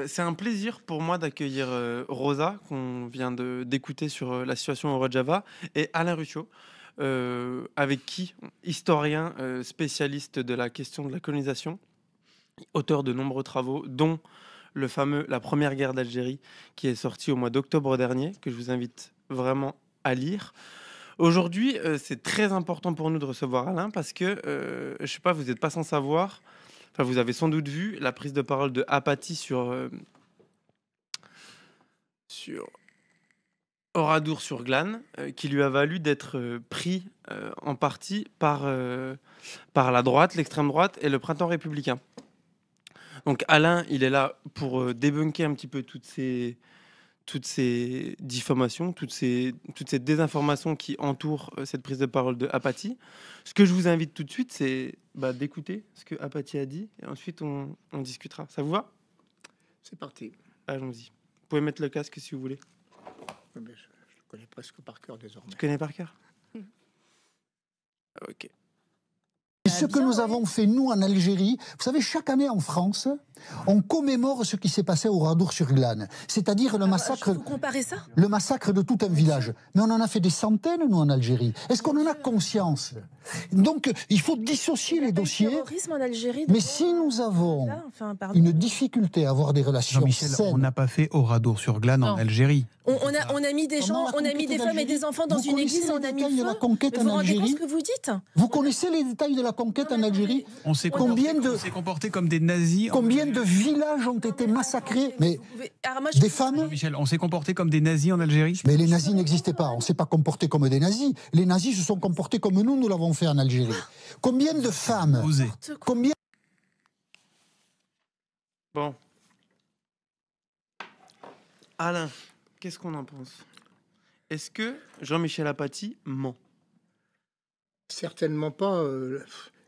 C'est un plaisir pour moi d'accueillir Rosa, qu'on vient d'écouter sur la situation au Rojava, et Alain Ruchot, avec qui, historien spécialiste de la question de la colonisation, auteur de nombreux travaux, dont le fameux La Première Guerre d'Algérie, qui est sorti au mois d'octobre dernier, que je vous invite vraiment à lire. Aujourd'hui, c'est très important pour nous de recevoir Alain parce que, je sais pas, vous n'êtes pas sans savoir, enfin vous avez sans doute vu la prise de parole de Apathy sur Oradour-sur-Glane, qui lui a valu d'être pris en partie par la droite, l'extrême droite et le printemps républicain. Donc Alain, il est là pour débunker un petit peu toutes ces diffamations, toutes ces désinformations qui entourent cette prise de parole de Apathy. Ce que je vous invite tout de suite, c'est d'écouter ce que Apathy a dit, et ensuite on discutera. Ça vous va? C'est parti. Allons-y. Vous pouvez mettre le casque si vous voulez. Je connais presque par cœur désormais. Tu connais par cœur? Ok. Et ce que nous avons fait, nous, en Algérie, vous savez, chaque année en France, on commémore ce qui s'est passé au Radour-sur-Glane, c'est-à-dire le massacre, Vous comparez ça? le massacre de tout un village. Mais on en a fait des centaines, nous, en Algérie. Est-ce qu'on en a conscience? Donc, il faut dissocier les dossiers. Terrorisme en Algérie. Mais si nous avons une difficulté à avoir des relations Jean-Michel, saines... on n'a pas fait Oradour-sur-Glane en Algérie. On a mis des gens, on a mis des femmes et des enfants dans une église, on a mis le feu. la conquête Mais vous en vous rendez compte Algérie. ce que vous dites? Vous connaissez les détails de la conquête en Algérie? On s'est comporté comme des nazis. Combien de villages ont été massacrés? Mais des femmes? Jean-Michel, on s'est comporté comme des nazis en Algérie? Mais les nazis n'existaient pas. On ne s'est pas comporté comme des nazis. Les nazis se sont comportés comme nous l'avons fait en Algérie. Combien de femmes? Combien? Bon. Alain, qu'est-ce qu'on en pense? Est-ce que Jean-Michel Apathy ment? Certainement pas.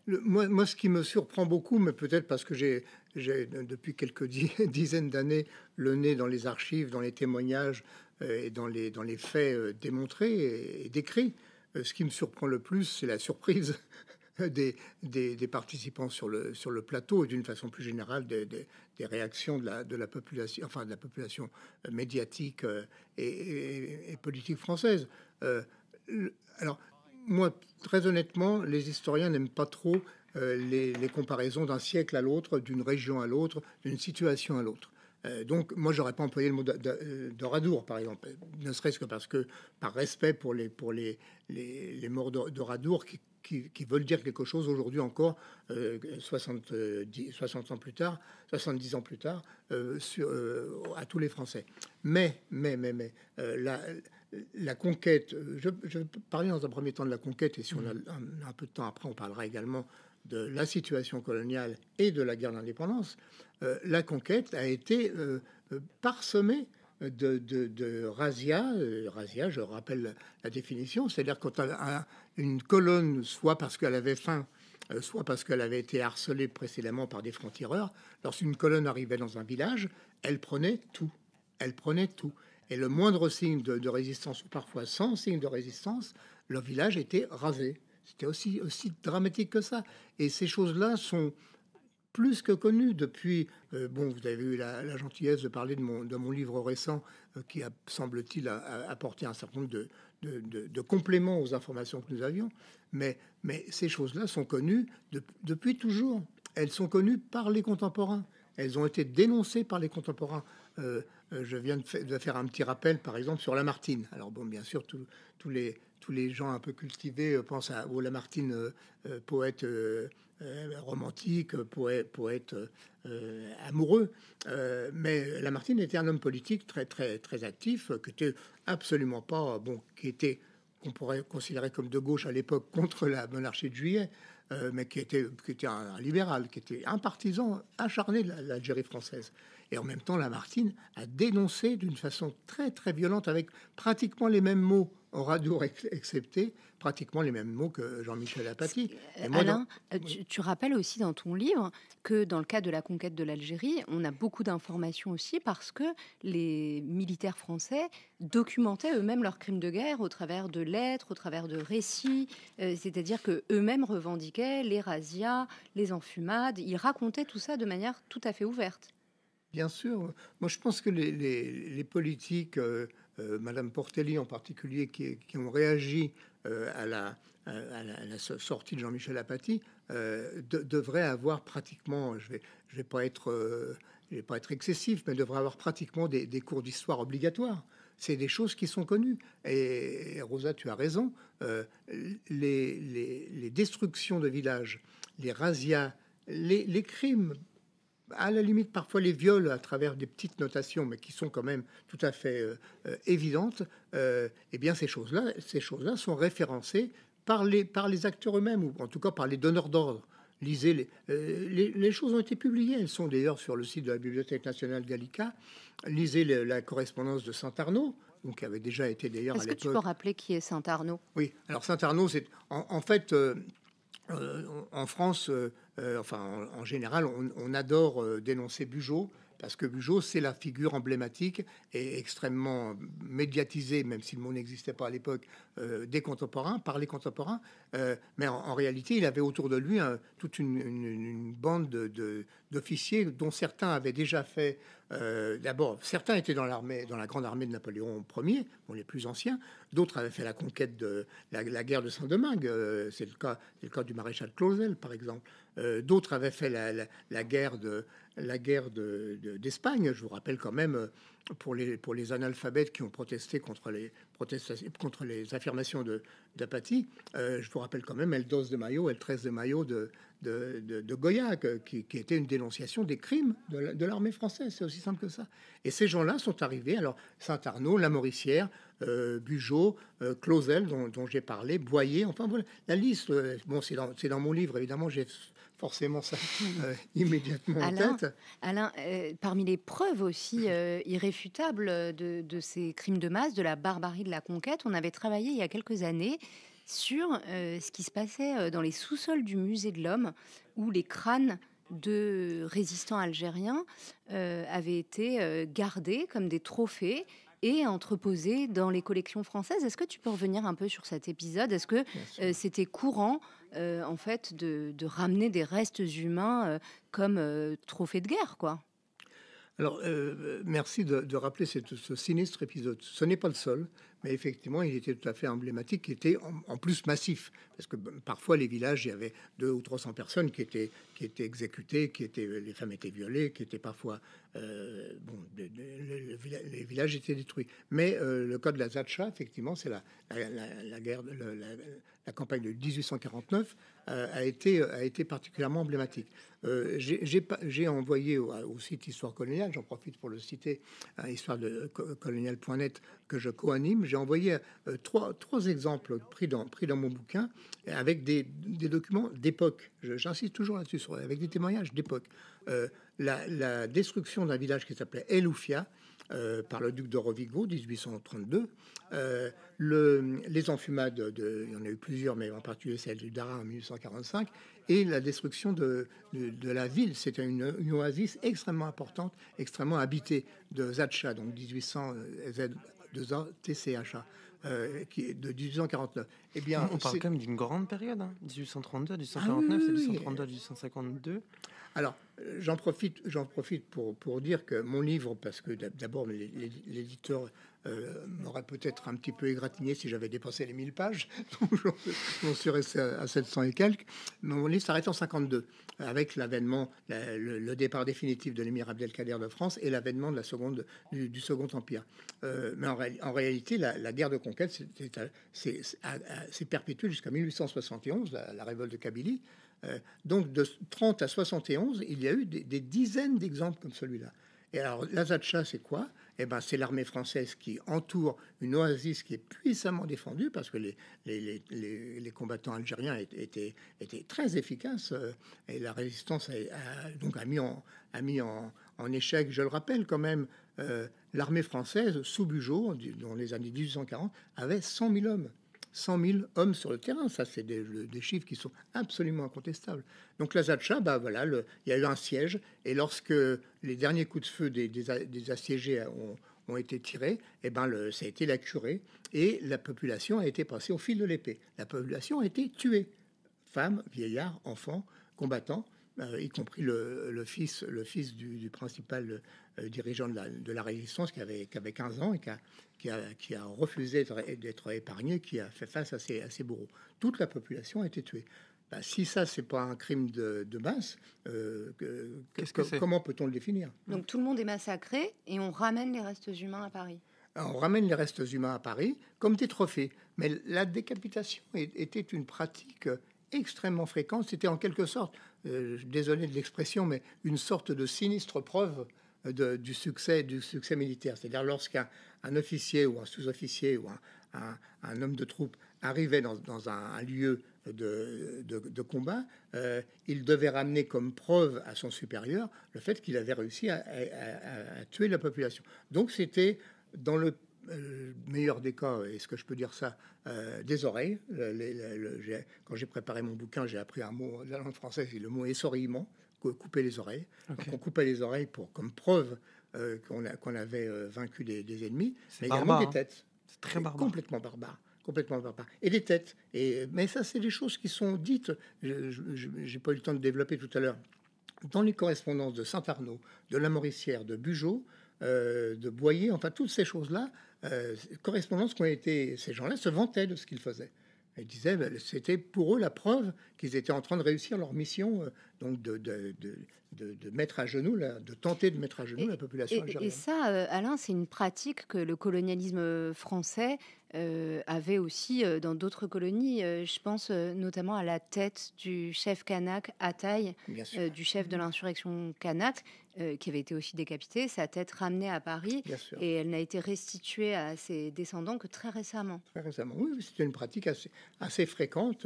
Moi, ce qui me surprend beaucoup, mais peut-être parce que j'ai depuis quelques dizaines d'années le nez dans les archives, dans les témoignages et dans les faits démontrés et décrits, ce qui me surprend le plus, c'est la surprise des participants sur le plateau et d'une façon plus générale des réactions de la population, enfin de la population médiatique et politique française. Alors, moi, très honnêtement, les historiens n'aiment pas trop les comparaisons d'un siècle à l'autre, d'une région à l'autre, d'une situation à l'autre. Donc, moi, j'aurais pas employé le mot d'Oradour, par exemple, ne serait-ce que parce que, par respect pour les morts d'Oradour, qui veulent dire quelque chose aujourd'hui encore, 60 ans plus tard, 70 ans plus tard, à tous les Français. Mais la conquête, je vais parler dans un premier temps de la conquête, et si on a un peu de temps après, on parlera également de la situation coloniale et de la guerre d'indépendance. La conquête a été parsemée de razzias. Razzia, je rappelle la définition, c'est-à-dire quand une colonne, soit parce qu'elle avait faim, soit parce qu'elle avait été harcelée précédemment par des francs-tireurs, lorsqu'une colonne arrivait dans un village, elle prenait tout. Elle prenait tout. Et le moindre signe de résistance, ou parfois sans signe de résistance, le village était rasé. C'était aussi dramatique que ça. Et ces choses-là sont plus que connues depuis... bon, vous avez eu la gentillesse de parler de mon livre récent qui a, semble-t-il, apporté un certain nombre de compléments aux informations que nous avions. Mais ces choses-là sont connues depuis toujours. Elles sont connues par les contemporains. Elles ont été dénoncées par les contemporains. Je viens de faire un petit rappel, par exemple, sur Lamartine. Alors bon, bien sûr, tous les gens un peu cultivés pensent à Lamartine, poète romantique, poète amoureux. Mais Lamartine était un homme politique très, très, très actif, qui était absolument pas, qu'on pourrait considérer comme de gauche à l'époque, contre la monarchie de Juillet, mais qui était un libéral, qui était un partisan acharné de l'Algérie française. Et en même temps, Lamartine a dénoncé d'une façon très, très violente, avec pratiquement les mêmes mots, Oradour excepté, pratiquement les mêmes mots que Jean-Michel Apathy. Alain, tu rappelles aussi dans ton livre que dans le cas de la conquête de l'Algérie, on a beaucoup d'informations aussi parce que les militaires français documentaient eux-mêmes leurs crimes de guerre au travers de lettres, au travers de récits, c'est-à-dire que eux-mêmes revendiquaient les razzias, les enfumades, ils racontaient tout ça de manière tout à fait ouverte. Bien sûr. Moi, je pense que les politiques, Madame Portelli en particulier, qui ont réagi à la sortie de Jean-Michel Apathy, devraient avoir pratiquement, je vais pas être, je vais pas être excessif, mais devraient avoir pratiquement des cours d'histoire obligatoires. C'est des choses qui sont connues. Et Rosa, tu as raison. Les destructions de villages, les razzias, les crimes, à la limite parfois les viols à travers des petites notations, mais qui sont quand même tout à fait évidentes, eh bien ces choses-là sont référencées par les acteurs eux-mêmes, ou en tout cas par les donneurs d'ordre. Lisez les choses ont été publiées, elles sont d'ailleurs sur le site de la Bibliothèque nationale Gallica. Lisez la correspondance de Saint-Arnaud, donc qui avait déjà été d'ailleurs à l'époque. Est-ce que tu peux rappeler qui est Saint-Arnaud? Oui, alors Saint-Arnaud, c'est en fait en France, enfin en général, on adore dénoncer Bugeaud, parce que Bugeaud, c'est la figure emblématique et extrêmement médiatisée, même si le mot n'existait pas à l'époque, des contemporains, par les contemporains. Mais en réalité, il avait autour de lui toute une bande d'officiers dont certains avaient déjà fait. D'abord, certains étaient dans l'armée, dans la grande armée de Napoléon Ier, bon, les plus anciens. D'autres avaient fait la conquête de la guerre de Saint-Domingue. C'est le cas du maréchal Clausel, par exemple. D'autres avaient fait la guerre d'Espagne. Je vous rappelle quand même, pour les analphabètes qui ont protesté contre les affirmations d'Apathy, je vous rappelle quand même El 12 de Mayo, El 13 de Mayo de Goya, qui était une dénonciation des crimes de l'armée française. C'est aussi simple que ça. Et ces gens-là sont arrivés, alors Saint-Arnaud, Lamoricière, Bugeaud, Clausel, dont j'ai parlé, Boyer, enfin voilà, la liste, bon, c'est dans mon livre, évidemment, j'ai forcément ça immédiatement en tête. Alain, parmi les preuves aussi irréfutables de ces crimes de masse, de la barbarie de la conquête, on avait travaillé il y a quelques années sur ce qui se passait dans les sous-sols du musée de l'Homme, où les crânes de résistants algériens avaient été gardés comme des trophées et entreposés dans les collections françaises. Est-ce que tu peux revenir un peu sur cet épisode? Est-ce que c'était courant en fait de ramener des restes humains comme trophées de guerre, quoi? Alors, merci de rappeler ce sinistre épisode. Ce n'est pas le seul, mais effectivement, il était tout à fait emblématique, qui était en plus massif. Parce que parfois, les villages, il y avait 200 ou 300 personnes qui étaient exécutées, les femmes étaient violées, qui étaient parfois... les villages étaient détruits. Mais le cas de la Zacha, effectivement, c'est la guerre, la campagne de 1849 a été particulièrement emblématique. J'ai envoyé au site Histoire coloniale, j'en profite pour le citer, histoire de coloniale.net que je co-anime. J'ai envoyé trois exemples pris dans mon bouquin avec des documents d'époque. J'insiste toujours là-dessus, avec des témoignages d'époque. La destruction d'un village qui s'appelait Eloufia par le duc de Rovigo, 1832. Les enfumades, il y en a eu plusieurs, mais en particulier celle du Dara en 1845, et la destruction de la ville. C'était une oasis extrêmement importante, extrêmement habitée de Zacha, donc 1800 Z2A TCHA. Qui est de 1849. Eh bien, on parle quand même d'une grande période, hein. 1832 à 1849, c'est 1832 à 1852. Alors, j'en profite pour dire que mon livre, parce que d'abord l'éditeur m'aurait peut-être un petit peu égratigné si j'avais dépassé les 1000 pages, donc j'en suis resté à 700 et quelques. Mon livre s'arrête en 52, avec l'avènement, le départ définitif de l'émir Abdelkader de France et l'avènement de du Second Empire. Mais en réalité, la guerre de conquête s'est perpétuée jusqu'à 1871, la révolte de Kabylie. Donc de 30 à 71, il y a eu des dizaines d'exemples comme celui-là. Et alors, la Zacha, c'est quoi? Eh ben, c'est l'armée française qui entoure une oasis qui est puissamment défendue parce que les combattants algériens étaient très efficaces et la résistance a mis en échec, je le rappelle quand même, l'armée française sous Bugeaud, dans les années 1840, avait 100 000 hommes. 100 000 hommes sur le terrain, ça c'est des chiffres qui sont absolument incontestables. Donc la Zacha, voilà, il y a eu un siège, et lorsque les derniers coups de feu des assiégés ont été tirés, ça a été la curée, et la population a été passée au fil de l'épée. La population a été tuée, femmes, vieillards, enfants, combattants. y compris le fils du principal dirigeant de la résistance qui avait 15 ans et qui a refusé d'être épargné, qui a fait face à ces bourreaux. Toute la population a été tuée. Si ça, c'est pas un crime de masse, comment peut-on le définir? Donc tout le monde est massacré et on ramène les restes humains à Paris. On ramène les restes humains à Paris comme des trophées. Mais la décapitation était une pratique extrêmement fréquente. C'était en quelque sorte, désolé de l'expression, mais une sorte de sinistre preuve du succès militaire. C'est-à-dire lorsqu'un officier ou un sous-officier ou un homme de troupe arrivait dans un lieu de combat, il devait ramener comme preuve à son supérieur le fait qu'il avait réussi à tuer la population. Donc c'était, dans le meilleur des cas, est-ce que je peux dire ça, des oreilles. Quand j'ai préparé mon bouquin, j'ai appris un mot de la langue française, c'est le mot essorillement, couper les oreilles. Okay. Donc on coupait les oreilles comme preuve qu'on avait vaincu des ennemis, mais également des têtes. C'est très barbare. Complètement barbare. Et des têtes. Mais ça, c'est des choses qui sont dites. J'ai pas eu le temps de développer tout à l'heure. Dans les correspondances de Saint-Arnaud, de la Mauricière, de Bugeaud, de Boyer, enfin toutes ces choses-là, correspondances qui ont été, ces gens-là se vantaient de ce qu'ils faisaient. Ils disaient, c'était pour eux la preuve qu'ils étaient en train de réussir leur mission, donc de mettre à genoux, de tenter de mettre à genoux la population algérienne. Et ça, Alain, c'est une pratique que le colonialisme français avait aussi dans d'autres colonies. Je pense notamment à la tête du chef kanak Ataï, du chef de l'insurrection kanak, qui avait été aussi décapité, sa tête ramenée à Paris, et elle n'a été restituée à ses descendants que très récemment. Très récemment, oui, c'était une pratique assez fréquente.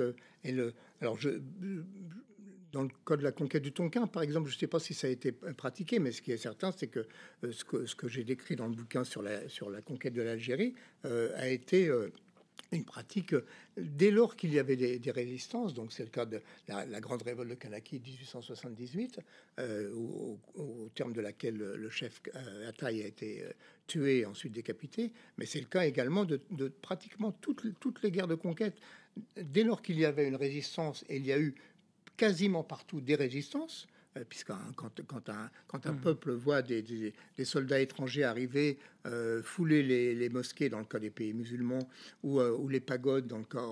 Dans le cas de la conquête du Tonkin, par exemple, je ne sais pas si ça a été pratiqué, mais ce qui est certain, c'est que ce que j'ai décrit dans le bouquin sur la conquête de l'Algérie a été une pratique dès lors qu'il y avait des résistances. Donc c'est le cas de la grande révolte de Kanaki 1878, au terme de laquelle le chef Ataï a été tué et ensuite décapité. Mais c'est le cas également de pratiquement toutes les guerres de conquête. Dès lors qu'il y avait une résistance, et il y a eu quasiment partout des résistances, puisque quand un peuple voit des soldats étrangers arriver, fouler les mosquées dans le cas des pays musulmans, ou les pagodes dans le cas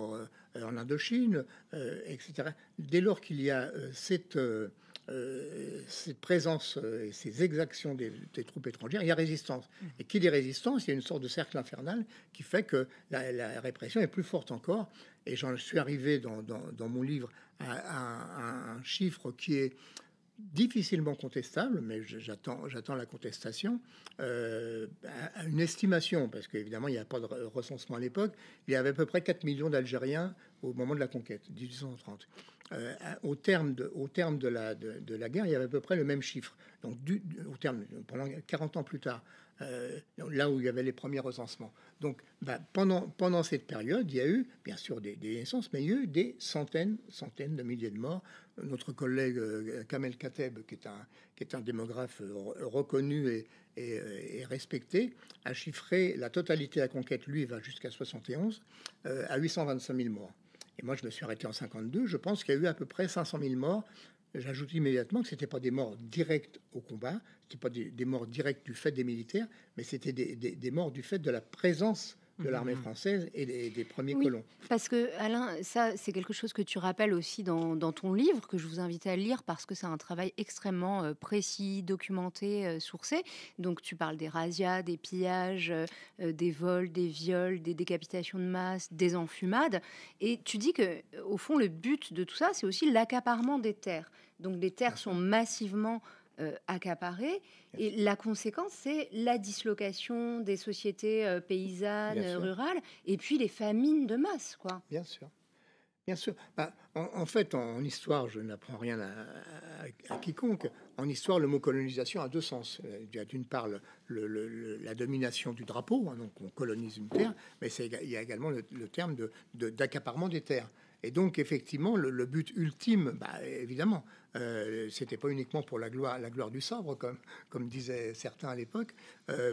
en Indochine, etc. Dès lors qu'il y a cette présence et ces exactions des troupes étrangères, il y a résistance. Et qui dit résistance, il y a une sorte de cercle infernal qui fait que la répression est plus forte encore. Et j'en suis arrivé dans mon livre à un chiffre qui est difficilement contestable, mais j'attends la contestation, à une estimation, parce qu'évidemment il n'y a pas de recensement à l'époque. Il y avait à peu près 4 millions d'Algériens au moment de la conquête, 1830. Au terme de la guerre, il y avait à peu près le même chiffre. Donc pendant 40 ans plus tard, là où il y avait les premiers recensements. Donc pendant cette période, il y a eu bien sûr des naissances, mais il y a eu des centaines de milliers de morts. Notre collègue Kamel Kateb, qui est un démographe reconnu et respecté, a chiffré la totalité de la conquête, lui va jusqu'à 71, à 825 000 morts. Et moi je me suis arrêté en 52, je pense qu'il y a eu à peu près 500 000 morts. J'ajoute immédiatement que ce n'était pas des morts directes au combat, ce n'était pas des morts directes du fait des militaires, mais c'était des morts du fait de la présence de l'armée française et des premiers colons. Parce que, Alain, ça, c'est quelque chose que tu rappelles aussi dans ton livre, que je vous invite à lire, parce que c'est un travail extrêmement précis, documenté, sourcé. Donc, tu parles des razzias, des pillages, des vols, des viols, des décapitations de masse, des enfumades. Et tu dis que, au fond, le but de tout ça, c'est aussi l'accaparement des terres. Donc, les terres sont massivement accaparées. Et la conséquence, c'est la dislocation des sociétés paysannes, rurales, et puis les famines de masse, quoi. Bien sûr. Bien sûr. En fait, en histoire, je n'apprends rien à quiconque. En histoire, le mot colonisation a deux sens. Il y a d'une part la domination du drapeau, hein, donc on colonise une terre, mais il y a également le terme d'accaparement des terres. Et donc, effectivement, le but ultime, évidemment, c'était pas uniquement pour la gloire du sabre, comme disaient certains à l'époque,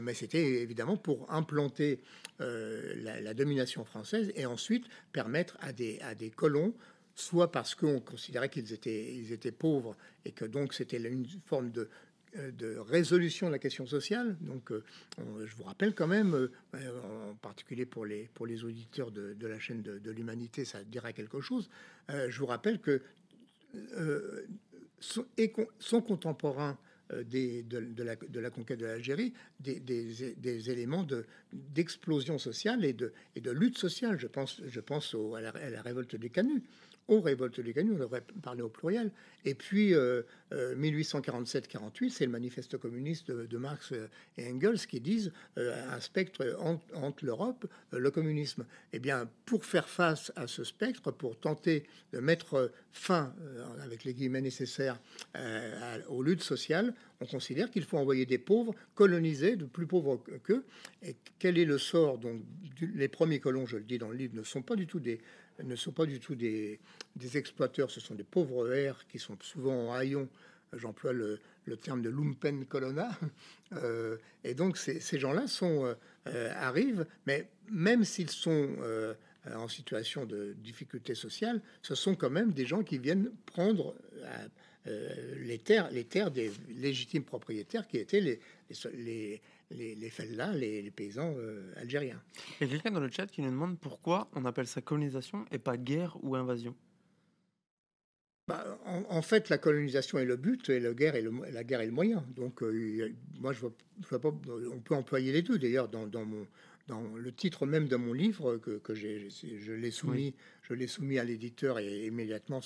mais c'était évidemment pour implanter la domination française et ensuite permettre à des colons soit parce qu'on considérait qu'ils étaient pauvres et que donc c'était une forme de résolution de la question sociale. Donc, je vous rappelle quand même, en particulier pour les auditeurs de la chaîne de l'Humanité, ça dira quelque chose. Je vous rappelle que son contemporain de la conquête de l'Algérie, des éléments d'explosion sociale et de lutte sociale. Je pense à la révolte des Canuts. Aux révoltes des Canuts, on devrait parler au pluriel. Et puis, 1847-48, c'est le manifeste communiste de Marx et Engels qui disent un spectre entre l'Europe, le communisme. Eh bien, pour faire face à ce spectre, pour tenter de mettre fin, avec les guillemets nécessaires, aux luttes sociales, on considère qu'il faut envoyer des pauvres colonisés, de plus pauvres qu'eux. Et quel est le sort dont les premiers colons, je le dis dans le livre, ne sont pas du tout des exploiteurs, ce sont des pauvres airs qui sont souvent en haillons. J'emploie le terme de lumpen colonna. Et donc ces gens-là arrivent, mais même s'ils sont en situation de difficulté sociale, ce sont quand même des gens qui viennent prendre les terres des légitimes propriétaires qui étaient les fellahs, les paysans algériens. Il y a quelqu'un dans le chat qui nous demande pourquoi on appelle ça colonisation et pas guerre ou invasion. En fait, la colonisation est le but et la guerre est le moyen. Donc, moi, je vois pas. On peut employer les deux. D'ailleurs, dans le titre même de mon livre que je l'ai soumis, je l'ai soumis à l'éditeur et immédiatement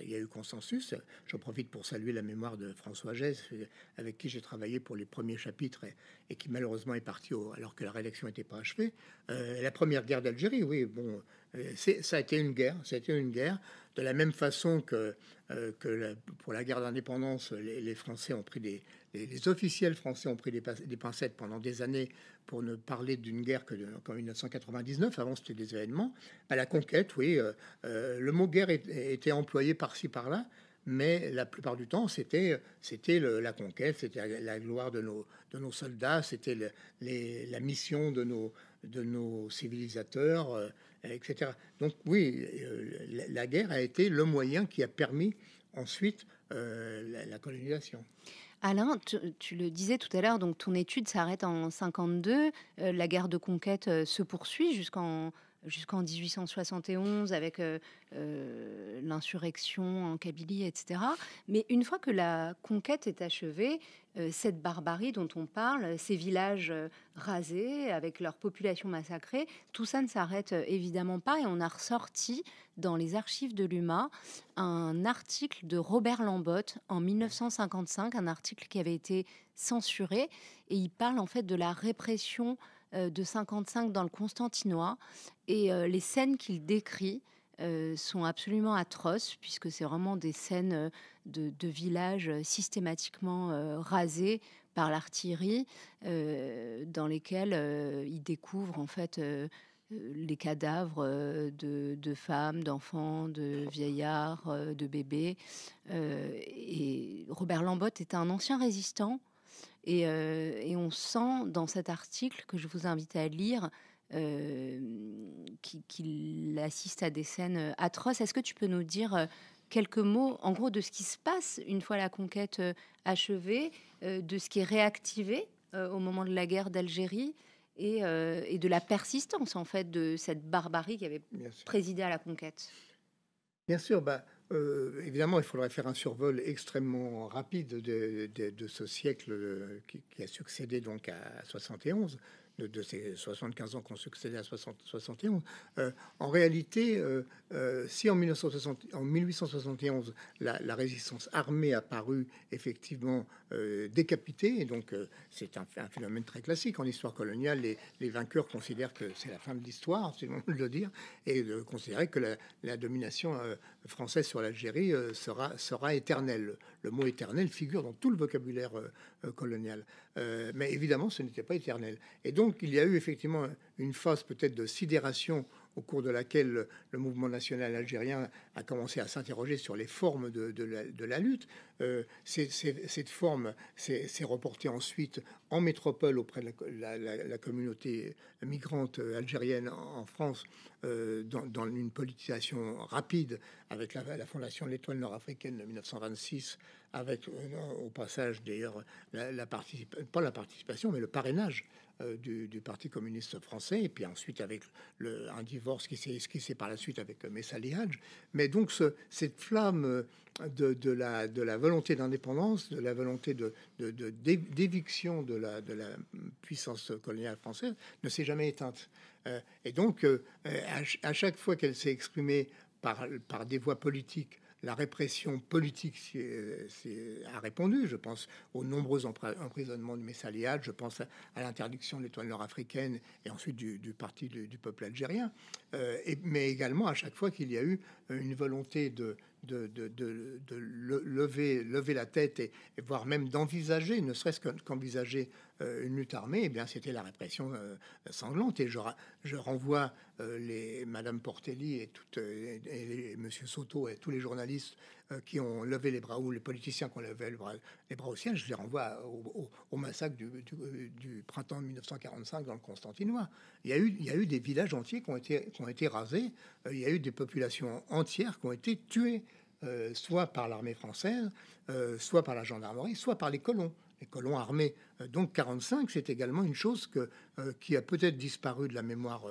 il y a eu consensus. J'en profite pour saluer la mémoire de François Gess, avec qui j'ai travaillé pour les premiers chapitres et qui malheureusement est parti alors que la rédaction n'était pas achevée. La première guerre d'Algérie, oui, bon, ça a été une guerre. Ça a été une guerre de la même façon que pour la guerre d'indépendance, les Français ont pris les officiels français ont pris des pincettes pendant des années pour ne parler d'une guerre qu'en 1999. Avant, c'était des événements. À la conquête, oui, le mot guerre était employé par-ci, par-là, mais la plupart du temps, c'était la conquête, c'était la gloire de nos soldats, c'était la mission de nos civilisateurs, etc. Donc oui, la guerre a été le moyen qui a permis ensuite la colonisation. Alain, tu le disais tout à l'heure, donc ton étude s'arrête en 52, la guerre de conquête se poursuit jusqu'en 1871 avec l'insurrection en Kabylie, etc. Mais une fois que la conquête est achevée, cette barbarie dont on parle, ces villages rasés avec leur population massacrée, tout ça ne s'arrête évidemment pas. Et on a ressorti dans les archives de l'UMA un article de Robert Lambotte en 1955, un article qui avait été censuré. Et il parle en fait de la répression de 55 dans le Constantinois. Et les scènes qu'il décrit sont absolument atroces, puisque c'est vraiment des scènes de villages systématiquement rasés par l'artillerie, dans lesquels il découvre en fait les cadavres de femmes, d'enfants, de vieillards, de bébés. Et Robert Lambotte est un ancien résistant. Et on sent dans cet article que je vous invite à lire qu'il assiste à des scènes atroces. Est-ce que tu peux nous dire quelques mots, en gros, de ce qui se passe une fois la conquête achevée, de ce qui est réactivé au moment de la guerre d'Algérie et de la persistance, en fait, de cette barbarie qui avait présidé à la conquête? Bien sûr, évidemment, il faudrait faire un survol extrêmement rapide de ce siècle qui a succédé donc à 71, de ces 75 ans qui ont succédé à 71. En réalité, si en 1871, la résistance armée a paru effectivement décapitée, et donc c'est un phénomène très classique en histoire coloniale, les vainqueurs considèrent que c'est la fin de l'histoire, c'est le moment de le dire, et de considérer que la domination française sur l'Algérie sera éternelle. Le mot éternel figure dans tout le vocabulaire colonial. Mais évidemment, ce n'était pas éternel. Et donc, il y a eu effectivement une phase peut-être de sidération au cours de laquelle le mouvement national algérien a commencé à s'interroger sur les formes de la lutte. Cette forme s'est reportée ensuite en métropole auprès de la communauté migrante algérienne en France, dans une politisation rapide avec la fondation de l'Étoile nord-africaine de 1926, avec au passage d'ailleurs pas la participation mais le parrainage du Parti communiste français, et puis ensuite avec un divorce qui s'est esquissé par la suite avec Messali Hadj. Mais donc cette flamme de la volonté d'indépendance, de la volonté d'éviction de la puissance coloniale française ne s'est jamais éteinte. Et donc à chaque fois qu'elle s'est exprimée par des voies politiques, la répression politique a répondu. Je pense aux nombreux emprisonnements de Messali Hadj, je pense à l'interdiction de l'Étoile nord-africaine et ensuite du parti du peuple algérien, mais également à chaque fois qu'il y a eu une volonté de lever la tête et voire même d'envisager, ne serait-ce qu'envisager une lutte armée, eh bien c'était la répression sanglante. Et je renvoie Madame Portelli et Monsieur Soto et tous les journalistes qui ont levé les bras, ou les politiciens qui ont levé les bras au ciel, je les renvoie au massacre du printemps 1945 dans le Constantinois. Il y a eu des villages entiers qui ont été rasés. Il y a eu des populations entières qui ont été tuées, soit par l'armée française, soit par la gendarmerie, soit par les colons armés. Donc 45, c'est également une chose qui a peut-être disparu de la mémoire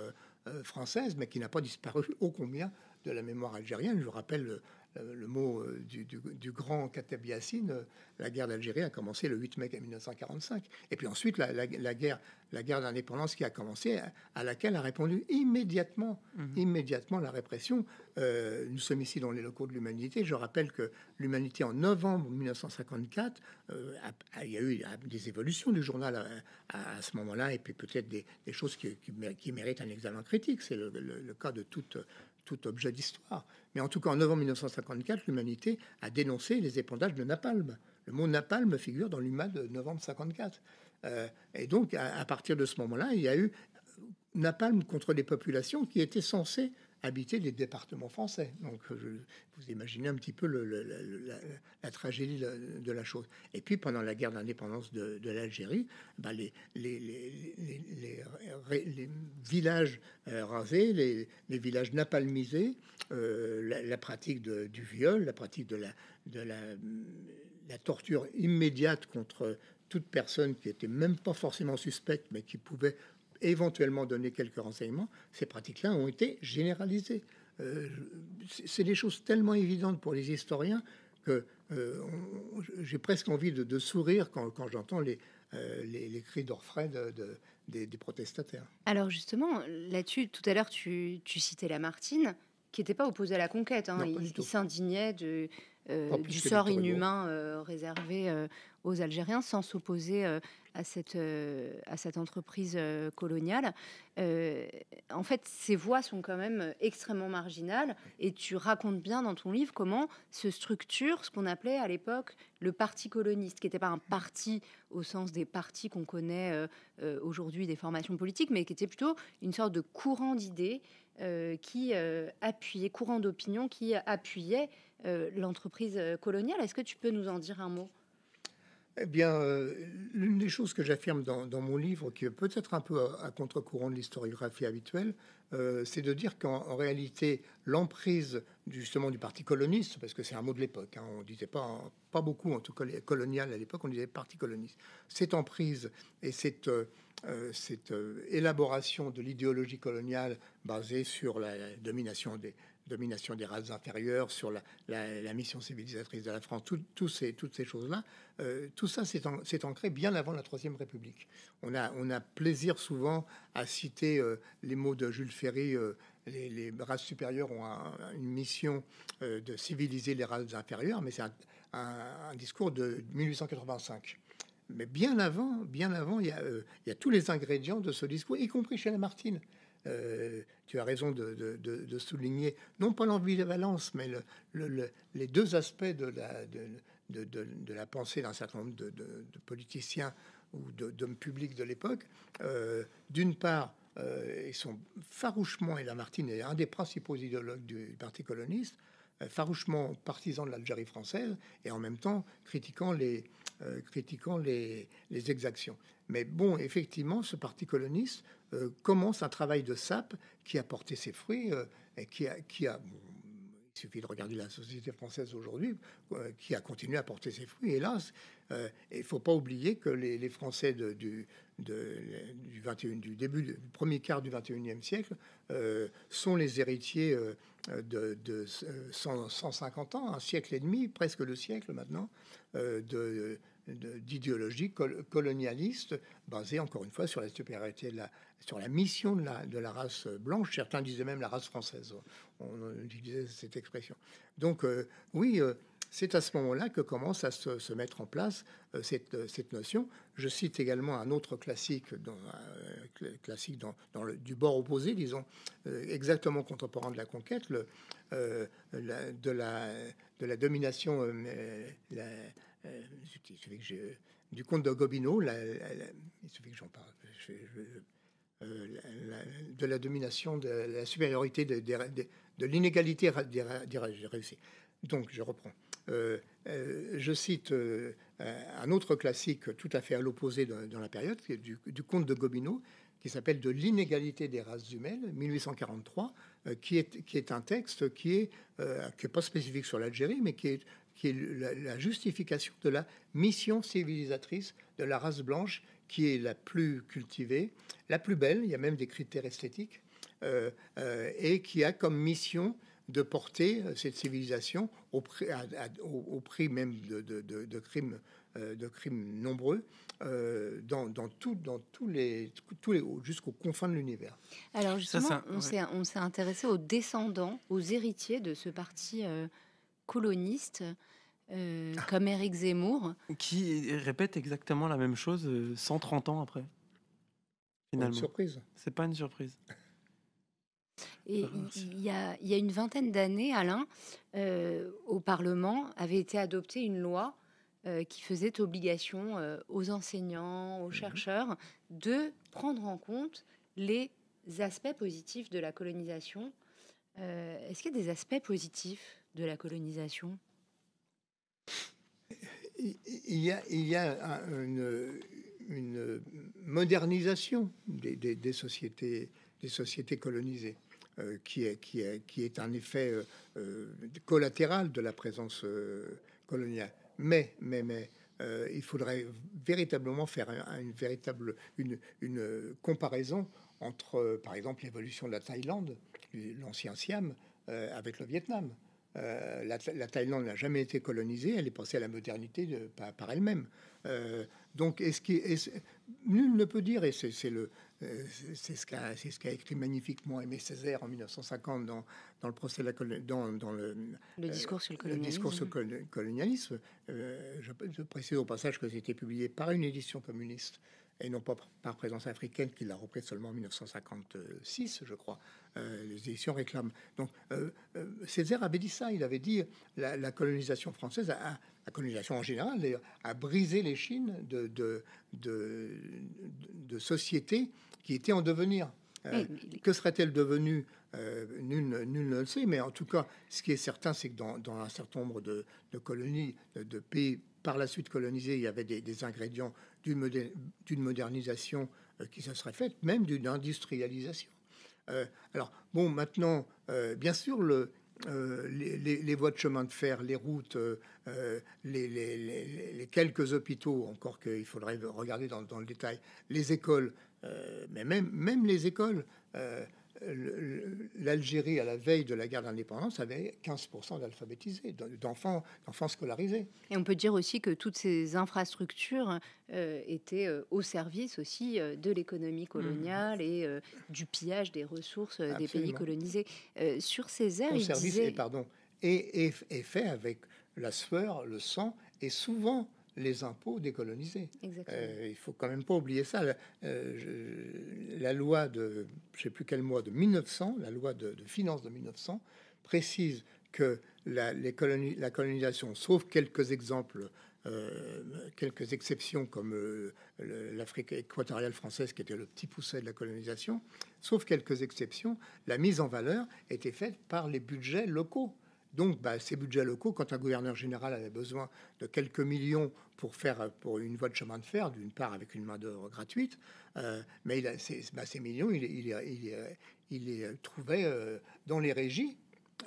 française, mais qui n'a pas disparu ô combien de la mémoire algérienne. Je vous rappelle le mot du grand Kateb Yassine, la guerre d'Algérie a commencé le 8 mai 1945. Et puis ensuite, la guerre d'indépendance qui a commencé, à laquelle a répondu immédiatement la répression. Nous sommes ici dans les locaux de l'Humanité. Je rappelle que l'Humanité, en novembre 1954, il y a eu des évolutions du journal à ce moment-là, et puis peut-être des choses qui méritent un examen critique. C'est le cas de tout objet d'histoire. Mais en tout cas, en novembre 1954, l'Humanité a dénoncé les épandages de napalm. Le mot napalm figure dans l'UMA de novembre 54. Et donc, à partir de ce moment-là, il y a eu napalm contre les populations qui étaient censées habiter les départements français. Donc, vous imaginez un petit peu la tragédie de la chose. Et puis, pendant la guerre d'indépendance de l'Algérie, les villages rasés, les villages napalmisés, la pratique du viol, la pratique de la torture immédiate contre toute personne qui était même pas forcément suspecte, mais qui pouvait éventuellement donner quelques renseignements, ces pratiques-là ont été généralisées. C'est des choses tellement évidentes pour les historiens que j'ai presque envie de sourire quand j'entends les cris d'orfraie des protestataires. Alors justement, là-dessus, tout à l'heure, tu citais Lamartine, qui n'était pas opposé à la conquête. Hein. Il s'indignait du sort inhumain réservé aux Algériens, sans s'opposer à cette entreprise coloniale. En fait, ces voix sont quand même extrêmement marginales, et tu racontes bien dans ton livre comment se structure ce qu'on appelait à l'époque le parti coloniste, qui n'était pas un parti au sens des partis qu'on connaît aujourd'hui, des formations politiques, mais qui était plutôt une sorte de courant d'idées qui appuyait, courant d'opinion qui appuyait l'entreprise coloniale. Est-ce que tu peux nous en dire un mot ? Eh bien, l'une des choses que j'affirme dans mon livre, qui est peut-être un peu à contre-courant de l'historiographie habituelle, c'est de dire qu'en réalité, l'emprise justement du parti coloniste, parce que c'est un mot de l'époque, hein, on disait pas beaucoup, en tout cas colonial à l'époque, on disait parti coloniste. Cette emprise et cette élaboration de l'idéologie coloniale basée sur la domination des races inférieures, sur la mission civilisatrice de la France, toutes ces choses-là, tout ça s'est ancré bien avant la Troisième République. On a plaisir souvent à citer les mots de Jules Ferry. Les races supérieures ont une mission de civiliser les races inférieures, mais c'est un discours de 1885. Mais bien avant, il y a tous les ingrédients de ce discours, y compris chez Lamartine. Tu as raison de souligner, non pas l'ambivalence, mais les deux aspects de la pensée d'un certain nombre de politiciens ou d'hommes publics de l'époque. D'une part, ils sont farouchement, et Lamartine est un des principaux idéologues du parti coloniste, farouchement partisan de l'Algérie française et en même temps critiquant les exactions. Mais bon, effectivement, ce parti coloniste commence un travail de sape qui a porté ses fruits et qui a il suffit de regarder la société française aujourd'hui, qui a continué à porter ses fruits. Hélas, il ne faut pas oublier que les Français du début du premier quart du 21e siècle sont les héritiers de 150 ans, un siècle et demi, presque 2 siècles maintenant, d'idéologie colonialiste basée encore une fois sur la supériorité sur la mission de la race blanche. Certains disaient même la race française. On utilisait cette expression. Donc oui, c'est à ce moment-là que commence à se mettre en place cette notion. Je cite également un autre classique, du bord opposé, disons, exactement contemporain de la conquête, de la domination du comte de Gobineau. Il suffit que j'en parle. De la domination, de la supériorité, de l'inégalité des réussis. Donc, je reprends. Je cite un autre classique tout à fait à l'opposé dans la période, qui est du comte de Gobineau, qui s'appelle De l'inégalité des races humaines, 1843, qui est un texte qui est pas spécifique sur l'Algérie, mais qui est la justification de la mission civilisatrice de la race blanche, qui est la plus cultivée, la plus belle, il y a même des critères esthétiques, et qui a comme mission de porter cette civilisation au prix même de crimes nombreux dans tous les jusqu'aux confins de l'univers. Alors justement, on s'est intéressé aux descendants, aux héritiers de ce parti coloniste, comme Éric Zemmour, qui répète exactement la même chose 130 ans après. Finalement, une surprise. C'est pas une surprise. Et il y a une vingtaine d'années, Alain, au Parlement avait été adoptée une loi qui faisait obligation aux enseignants, aux chercheurs, de prendre en compte les aspects positifs de la colonisation. Est-ce qu'il y a des aspects positifs de la colonisation ? Il y a une modernisation des sociétés colonisées. Qui est un effet collatéral de la présence coloniale. Mais il faudrait véritablement faire une comparaison entre, par exemple, l'évolution de la Thaïlande, l'ancien Siam, avec le Vietnam. La Thaïlande n'a jamais été colonisée, elle est passée à la modernité par elle-même. Donc, nul ne peut dire, et c'est ce qu'a écrit magnifiquement Aimé Césaire en 1950 dans le procès dans le discours sur le colonialisme. Je précise au passage que c'était publié par une édition communiste et non pas par Présence africaine, qui l'a repris seulement en 1956, je crois. Les éditions réclament. Donc, Césaire avait dit ça. Il avait dit la colonisation française, la colonisation en général, d'ailleurs, a brisé les chines de sociétés qui étaient en devenir. Que serait-elle devenue nul ne le sait, mais en tout cas, ce qui est certain, c'est que dans un certain nombre de colonies, de pays par la suite colonisés, il y avait des ingrédients d'une modernisation qui se serait faite, même d'une industrialisation. Alors, bon, maintenant, bien sûr, les voies de chemin de fer, les routes, les quelques hôpitaux, encore qu'il faudrait regarder dans le détail, les écoles, mais même les écoles, l'Algérie, à la veille de la guerre d'indépendance, avait 15% d'alphabétisés, d'enfants scolarisés. Et on peut dire aussi que toutes ces infrastructures étaient au service aussi de l'économie coloniale et du pillage des ressources des pays colonisés. Sur ces aires, il disait... Et fait avec la sueur, le sang et souvent les impôts décolonisés. Il faut quand même pas oublier ça. La loi de, je sais plus quel mois, de 1900, la loi de finances de 1900 précise que la colonisation, sauf quelques exemples, quelques exceptions comme l'Afrique équatoriale française qui était le petit pousset de la colonisation, sauf quelques exceptions, la mise en valeur était faite par les budgets locaux. Donc, ces budgets locaux, quand un gouverneur général avait besoin de quelques millions pour une voie de chemin de fer, d'une part avec une main-d'œuvre gratuite, mais ces millions, il les trouvait dans les régies.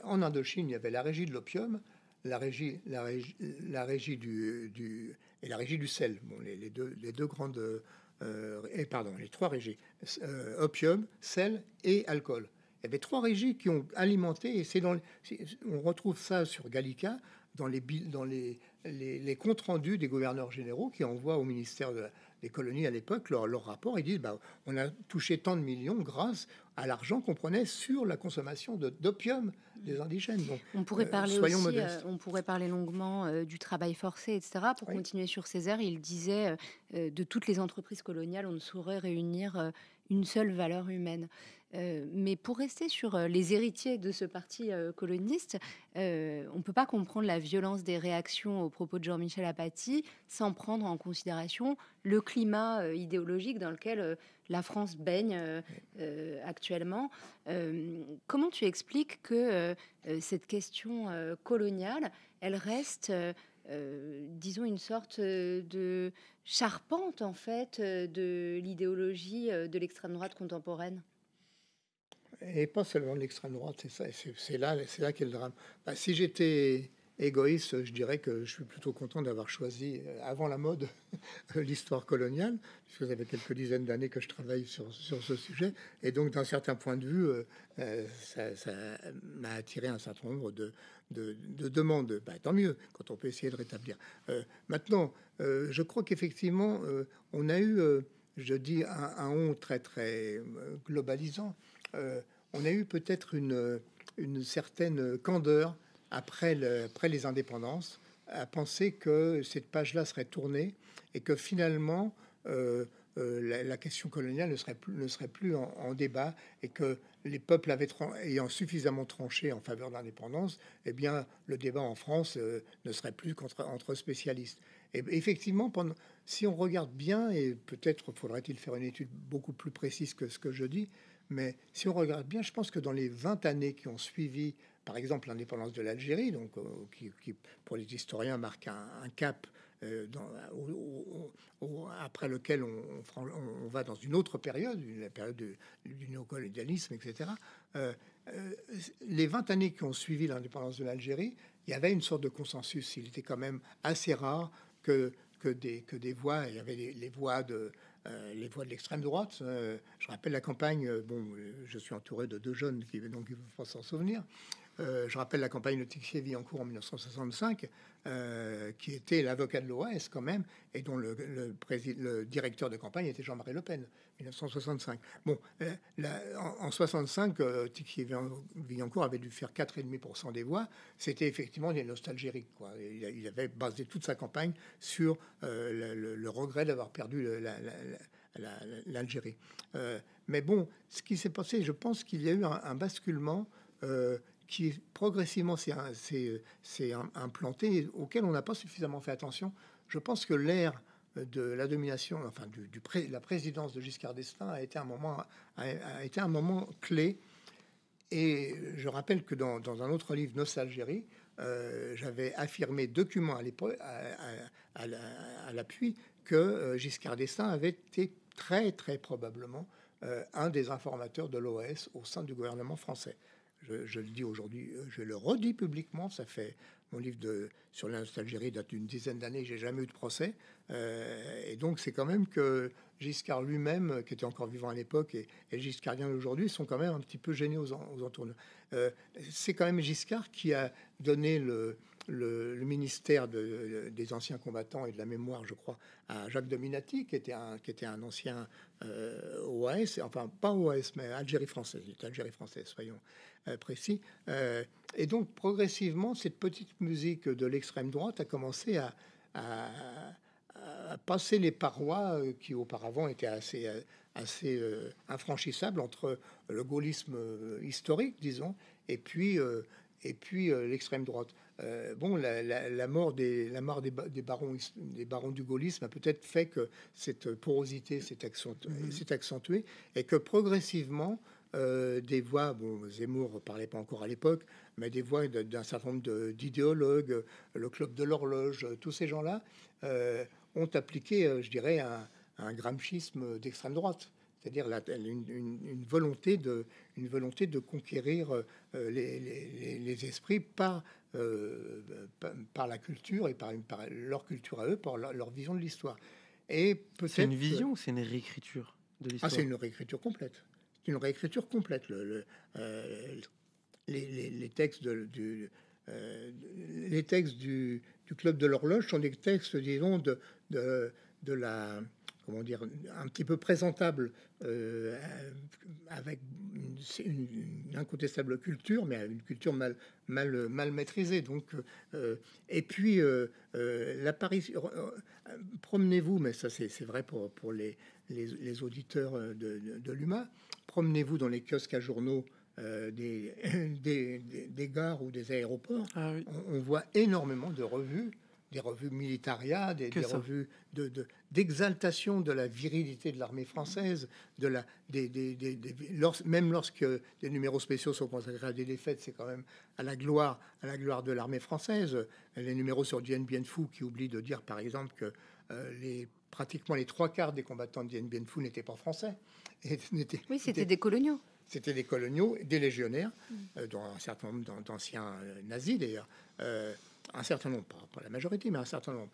En Indochine, il y avait la régie de l'opium, la régie et la régie du sel. Bon, les deux grandes, les trois régies, opium, sel et alcool. Il y avait trois régies qui ont alimenté, et on retrouve ça sur Gallica, dans les comptes rendus des gouverneurs généraux qui envoient au ministère des colonies à l'époque leur rapport. Ils disent on a touché tant de millions grâce à l'argent qu'on prenait sur la consommation d'opium des indigènes. Donc, on pourrait parler soyons aussi, modestes. on pourrait parler longuement du travail forcé, etc. Pour continuer sur Césaire, il disait de toutes les entreprises coloniales, on ne saurait réunir une seule valeur humaine. Mais pour rester sur les héritiers de ce parti coloniste, on ne peut pas comprendre la violence des réactions aux propos de Jean-Michel Apathy sans prendre en considération le climat idéologique dans lequel la France baigne actuellement. Comment tu expliques que cette question coloniale, elle reste, disons, une sorte de charpente, en fait, de l'idéologie de l'extrême droite contemporaine? Et pas seulement de l'extrême droite, c'est là qu'est le drame. Si j'étais égoïste, je dirais que je suis plutôt content d'avoir choisi avant la mode l'histoire coloniale, puisque ça fait quelques dizaines d'années que je travaille sur ce sujet, et donc d'un certain point de vue, ça m'a attiré un certain nombre de demandes. Tant mieux quand on peut essayer de rétablir. Maintenant, je crois qu'effectivement, on a eu, je dis, un on très très globalisant. On a eu peut-être une certaine candeur après les indépendances à penser que cette page-là serait tournée et que finalement la question coloniale ne serait plus en débat, et que les peuples ayant suffisamment tranché en faveur de l'indépendance, eh bien le débat en France ne serait plus entre spécialistes. Et effectivement, si on regarde bien, et peut-être faudrait-il faire une étude beaucoup plus précise que ce que je dis, mais si on regarde bien, je pense que dans les 20 années qui ont suivi, par exemple, l'indépendance de l'Algérie, donc qui pour les historiens marque un cap après lequel on va dans une autre période, la période du néocolonialisme, etc. Les 20 années qui ont suivi l'indépendance de l'Algérie, il y avait une sorte de consensus. Il était quand même assez rare que des voix, il y avait les voix de l'extrême droite. Je rappelle la campagne, je suis entouré de deux jeunes qui ne peuvent pas s'en souvenir. Je rappelle la campagne de Tixier-Villancourt en 1965, qui était l'avocat de l'OAS quand même, et dont le directeur de campagne était Jean-Marie Le Pen, 1965. En 65, Tixier-Villancourt avait dû faire 4,5% des voix. C'était effectivement des nostalgiques, quoi. Il avait basé toute sa campagne sur le regret d'avoir perdu l'Algérie. Mais bon, ce qui s'est passé, je pense qu'il y a eu un basculement qui progressivement s'est implanté, auquel on n'a pas suffisamment fait attention. Je pense que l'ère de la domination, enfin la présidence de Giscard d'Estaing a été un moment clé. Et je rappelle que dans un autre livre, Nostalgérie, j'avais affirmé document à l'époque, à l'appui, que Giscard d'Estaing avait été très très probablement un des informateurs de l'OAS au sein du gouvernement français. Je le dis aujourd'hui, je le redis publiquement. Ça fait mon livre sur la nostalgie date d'une dizaine d'années. J'ai jamais eu de procès, et donc c'est quand même que Giscard lui-même, qui était encore vivant à l'époque, et Giscardien aujourd'hui sont quand même un petit peu gênés aux entournures. C'est quand même Giscard qui a donné le ministère des anciens combattants et de la mémoire, je crois, à Jacques Dominati, qui était un ancien OAS, enfin pas OAS, mais Algérie française, soyons précis. Et donc progressivement, cette petite musique de l'extrême droite a commencé à passer les parois qui auparavant étaient assez infranchissables entre le gaullisme historique, disons, et puis l'extrême droite. La mort des barons du gaullisme a peut-être fait que cette porosité s'est accentuée, et que progressivement des voix, bon, Zemmour ne parlait pas encore à l'époque, mais des voix d'un certain nombre d'idéologues, le Club de l'Horloge, tous ces gens-là ont appliqué, je dirais, un gramscisme d'extrême droite. C'est-à-dire une volonté de conquérir les esprits par la culture et par leur culture à eux, par leur vision de l'histoire. Et peut-être c'est une vision ou c'est une réécriture de l'histoire? C'est une réécriture complète. C'est une réécriture complète. Les textes les textes du Club de l'Horloge sont des textes, disons, de la, comment dire, un petit peu présentable, avec une incontestable culture, mais une culture mal maîtrisée. Donc, et puis l'apparition. Promenez-vous, mais ça c'est vrai pour les auditeurs de l'UMA. Promenez-vous dans les kiosques à journaux des gares ou des aéroports. Ah oui. On voit énormément de revues, des revues militaria, des revues d'exaltation de la virilité de l'armée française, même lorsque des numéros spéciaux sont consacrés à des défaites, c'est quand même à la gloire de l'armée française. Les numéros sur Dien Bien Phu qui oublient de dire, par exemple, que pratiquement les 3/4 des combattants de Dien Bien Phu n'étaient pas français. Oui, c'était des coloniaux. C'était des coloniaux, des légionnaires, dont un certain nombre d'anciens nazis d'ailleurs. Un certain nombre, pas la majorité, mais un certain nombre.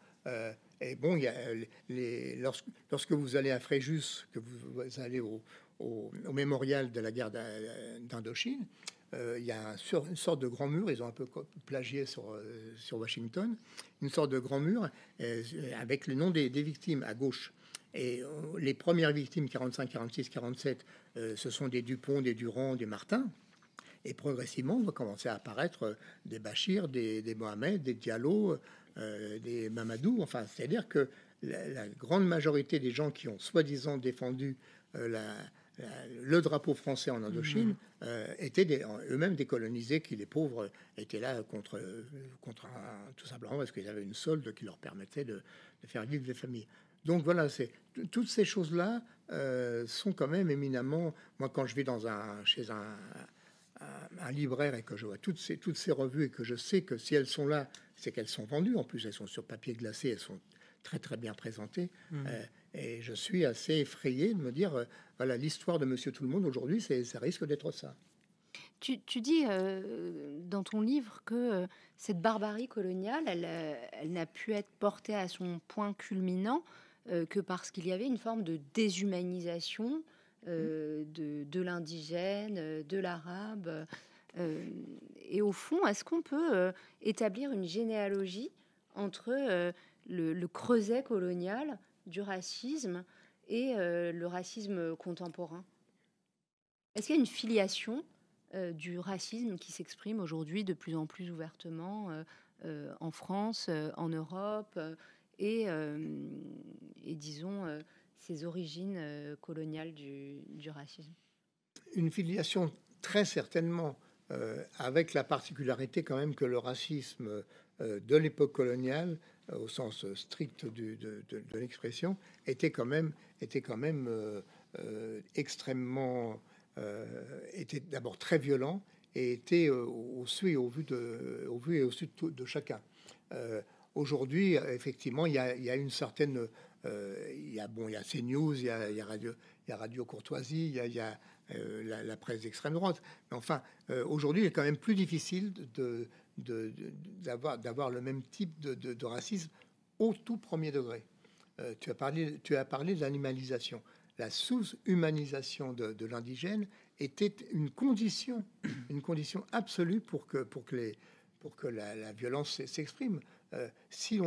Et bon, il y a lorsque vous allez à Fréjus, que vous allez au mémorial de la guerre d'Indochine, il y a une sorte de grand mur. Ils ont un peu plagié sur Washington, une sorte de grand mur avec le nom des victimes à gauche. Et les premières victimes, 45, 46, 47, ce sont des Dupont, des Durand, des Martin. Et progressivement, on va commencer à apparaître des Bachir, des Mohamed, des Diallo, des Mamadou. Enfin, c'est-à-dire que la grande majorité des gens qui ont soi-disant défendu le drapeau français en Indochine étaient eux-mêmes décolonisés, qui les pauvres étaient là contre tout simplement parce qu'ils avaient une solde qui leur permettait de faire vivre des familles. Donc voilà, toutes ces choses-là sont quand même éminemment. Moi, quand je vais chez un libraire et que je vois toutes ces revues et que je sais que si elles sont là, c'est qu'elles sont vendues. En plus, elles sont sur papier glacé, elles sont très très bien présentées. Et je suis assez effrayé de me dire, voilà, l'histoire de Monsieur Tout le Monde aujourd'hui, ça risque d'être ça. Tu dis dans ton livre que cette barbarie coloniale, elle n'a pu être portée à son point culminant que parce qu'il y avait une forme de déshumanisation de l'indigène, de l'arabe. Et au fond, est-ce qu'on peut établir une généalogie entre le creuset colonial du racisme et le racisme contemporain? Est-ce qu'il y a une filiation du racisme qui s'exprime aujourd'hui de plus en plus ouvertement en France, en Europe, et disons ces origines coloniales du racisme? Une filiation très certainement, avec la particularité quand même que le racisme de l'époque coloniale, au sens strict de l'expression, était quand même extrêmement, était d'abord très violent et était au su et au vu et au su de chacun. Aujourd'hui, effectivement, il y a une certaine, il y a CNews, il y a Radio Courtoisie, il y a la presse d'extrême droite. Mais enfin, aujourd'hui, il est quand même plus difficile d'avoir le même type de racisme au tout premier degré. Tu as parlé de l'animalisation. La sous-humanisation de l'indigène était une condition absolue pour que la violence s'exprime. Si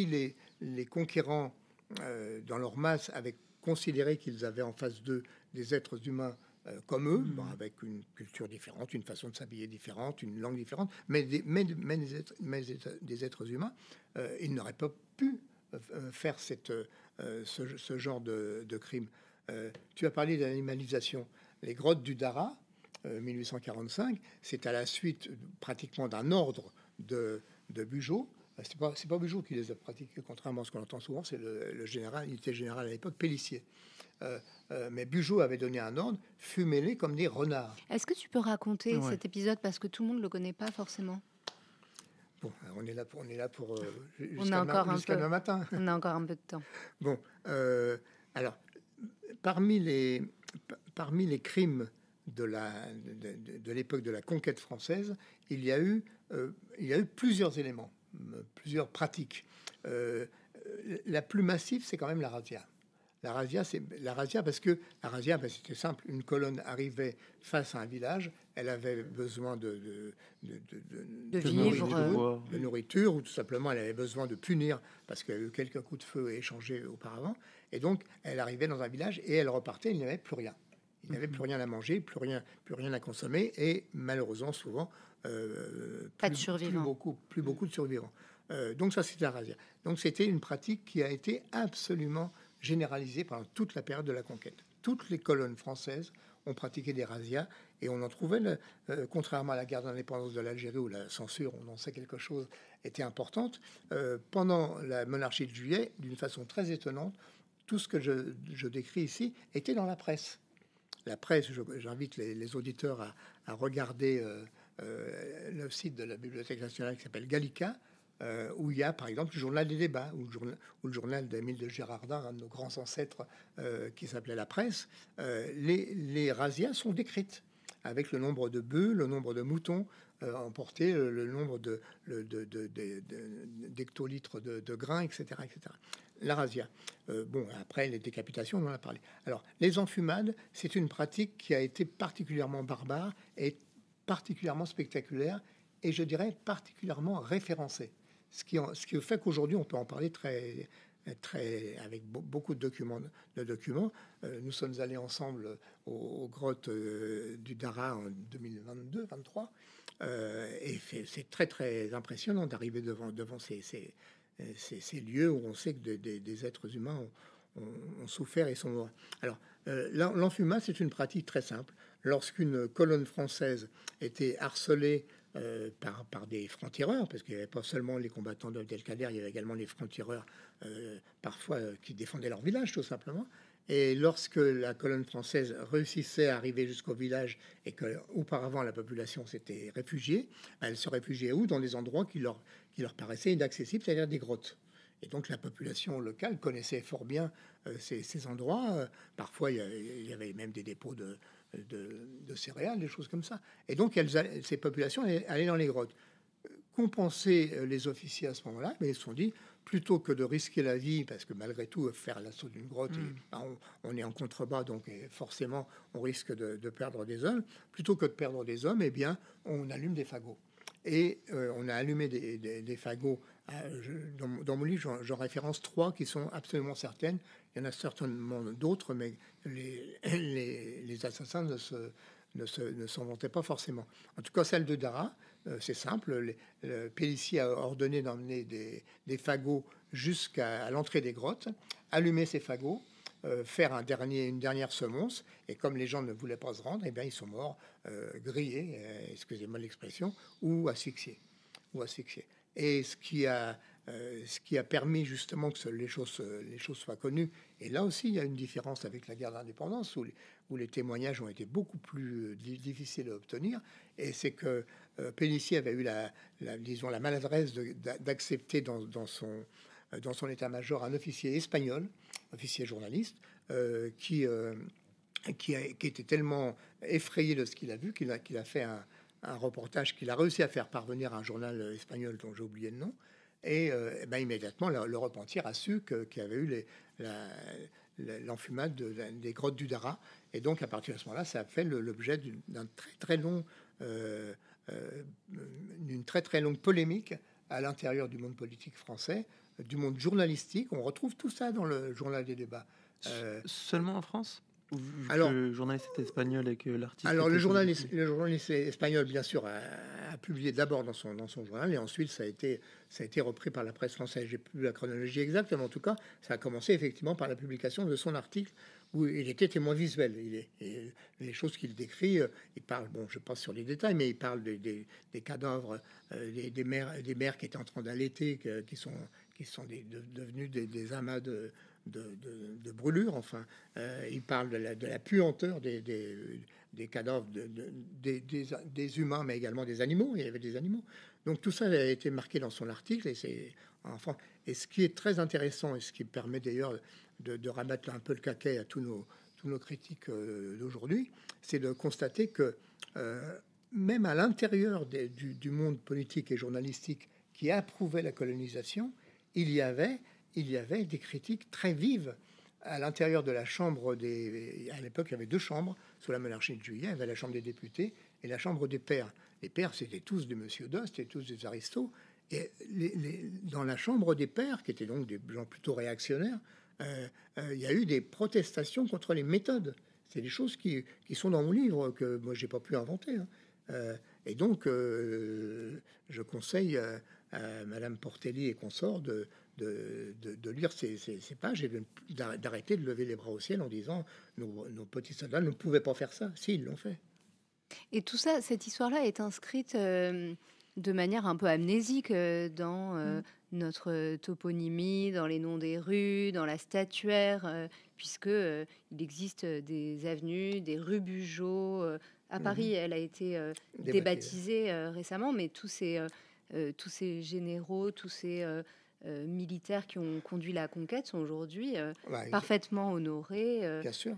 les conquérants, dans leur masse, avaient considéré qu'ils avaient en face d'eux des êtres humains comme eux, avec une culture différente, une façon de s'habiller différente, une langue différente, mais des êtres humains, ils n'auraient pas pu faire ce genre de crime. Tu as parlé d'animalisation. Les grottes du Dara, 1845, c'est à la suite pratiquement d'un ordre de Bugeaud. C'est pas Bugeaud qui les a pratiqués, contrairement à ce qu'on entend souvent. C'est le général, il était général à l'époque, Pélissier. mais Bugeaud avait donné un ordre, fumez-les comme des renards. Est-ce que tu peux raconter Ouais. cet épisode parce que tout le monde ne le connaît pas forcément? Bon, on est là pour On a encore un jusqu'à peu. demain matin. On a encore un peu de temps. Bon, alors, parmi les crimes de l'époque de la conquête française, il y a eu plusieurs éléments, plusieurs pratiques. La plus massive, c'est quand même la razzia. La razzia parce que la razzia, c'était simple. Une colonne arrivait face à un village, elle avait besoin de vivre, de nourriture, ou tout simplement elle avait besoin de punir parce qu'il y a eu quelques coups de feu échangés auparavant. Et donc elle arrivait dans un village et elle repartait, il n'y avait plus rien. Il n'y avait plus rien à manger, plus rien à consommer, et malheureusement souvent Pas de survivants. plus beaucoup de survivants. Donc ça, c'était la razzia. Donc c'était une pratique qui a été absolument généralisée pendant toute la période de la conquête. Toutes les colonnes françaises ont pratiqué des razzias, et on en trouvait, contrairement à la guerre d'indépendance de l'Algérie où la censure, on en sait quelque chose, était importante. Pendant la monarchie de Juillet, d'une façon très étonnante, tout ce que je décris ici était dans la presse. La presse, j'invite les auditeurs à regarder le site de la Bibliothèque nationale qui s'appelle Gallica, où il y a par exemple le journal des débats, ou le journal d'Émile de Girardin, un de nos grands ancêtres, qui s'appelait La Presse. Les razzias sont décrites avec le nombre de bœufs, le nombre de moutons emportés, le nombre d'hectolitres de grains, etc., etc. La razzia. Bon, après les décapitations, on en a parlé. Alors, les enfumades, c'est une pratique qui a été particulièrement barbare et particulièrement spectaculaire, et je dirais particulièrement référencée. Ce qui fait qu'aujourd'hui, on peut en parler avec beaucoup de documents. Nous sommes allés ensemble aux grottes du Dara en 2022-23, et c'est très très impressionnant d'arriver devant ces lieux où on sait que des êtres humains ont souffert et sont morts. Alors, l'enfumage, c'est une pratique très simple. Lorsqu'une colonne française était harcelée par des francs-tireurs, parce qu'il n'y avait pas seulement les combattants d'Abdelkader, il y avait également les francs-tireurs, parfois qui défendaient leur village, tout simplement. Et lorsque la colonne française réussissait à arriver jusqu'au village et qu'auparavant la population s'était réfugiée, elle se réfugiait où? Dans des endroits qui leur paraissaient inaccessibles, c'est-à-dire des grottes. Et donc la population locale connaissait fort bien ces endroits. Parfois, il y avait même des dépôts de céréales, des choses comme ça. Et donc ces populations allaient dans les grottes. Compenser les officiers à ce moment-là, mais ils se sont dit, plutôt que de risquer la vie, parce que malgré tout, faire l'assaut d'une grotte, on est en contrebas, donc forcément, on risque de perdre des hommes. Plutôt que de perdre des hommes, eh bien, on allume des fagots. Et on a allumé des fagots. Dans mon livre, j'en référence 3 qui sont absolument certaines. Il y en a certainement d'autres, mais les assassins ne s'en vantaient pas forcément. En tout cas, celle de Dara, c'est simple. Le Pélissier a ordonné d'emmener des fagots jusqu'à l'entrée des grottes, allumer ces fagots, faire une dernière semonce, et comme les gens ne voulaient pas se rendre, eh bien, ils sont morts grillés, excusez-moi l'expression, ou asphyxiés. Et ce qui a permis justement que les choses soient connues. Et là aussi, il y a une différence avec la guerre d'indépendance, où les témoignages ont été beaucoup plus difficiles à obtenir. Et c'est que Pélissier avait eu la maladresse d'accepter dans son état-major un officier espagnol, officier journaliste, qui était tellement effrayé de ce qu'il a vu qu'il a fait un reportage qu'il a réussi à faire parvenir à un journal espagnol dont j'ai oublié le nom. Et immédiatement, le repentir a su qu'il y avait eu l'enfumade des grottes du Dara. Et donc, à partir de ce moment-là, ça a fait l'objet d'une très très longue polémique à l'intérieur du monde politique français, du monde journalistique. On retrouve tout ça dans le journal des débats. Seulement en France? Alors, le journaliste est espagnol et que l'artiste... Alors, le journaliste espagnol, bien sûr, a publié d'abord dans son journal, et ensuite ça a été repris par la presse française. J'ai plus la chronologie exacte, mais en tout cas, ça a commencé effectivement par la publication de son article où il était témoin visuel. Les choses qu'il décrit, il parle, bon, je passe sur les détails, mais il parle des cadavres, des mères qui étaient en train d'allaiter, qui sont devenus des amas de de brûlures. Enfin, il parle de la puanteur des cadavres des humains, mais également des animaux. Il y avait des animaux. Donc tout ça a été marqué dans son article. Et ce qui est très intéressant, et ce qui permet d'ailleurs de rabattre un peu le caquet à tous nos critiques d'aujourd'hui, c'est de constater que même à l'intérieur du monde politique et journalistique qui approuvait la colonisation, il y avait des critiques très vives à l'intérieur de la Chambre à l'époque, il y avait 2 chambres sous la monarchie de Juillet. Il y avait la Chambre des députés et la Chambre des pairs. Les pairs, c'était tous des Monsieur d'Ost, c'était tous des aristos. Et dans la Chambre des pairs, qui étaient donc des gens plutôt réactionnaires, il y a eu des protestations contre les méthodes. C'est des choses qui sont dans mon livre, que moi, j'ai pas pu inventer. Et donc, je conseille à Madame Portelli et consorts de lire ces pages et d'arrêter de lever les bras au ciel en disant nos petits soldats ne pouvaient pas faire ça. Si, ils l'ont fait. Et tout ça, cette histoire-là est inscrite de manière un peu amnésique dans notre toponymie, dans les noms des rues, dans la statuaire, puisque il existe des avenues, des rues Bugeaud. À Paris, elle a été débaptisée récemment, mais tous ces généraux, tous ces militaires qui ont conduit la conquête sont aujourd'hui parfaitement honorés bien sûr.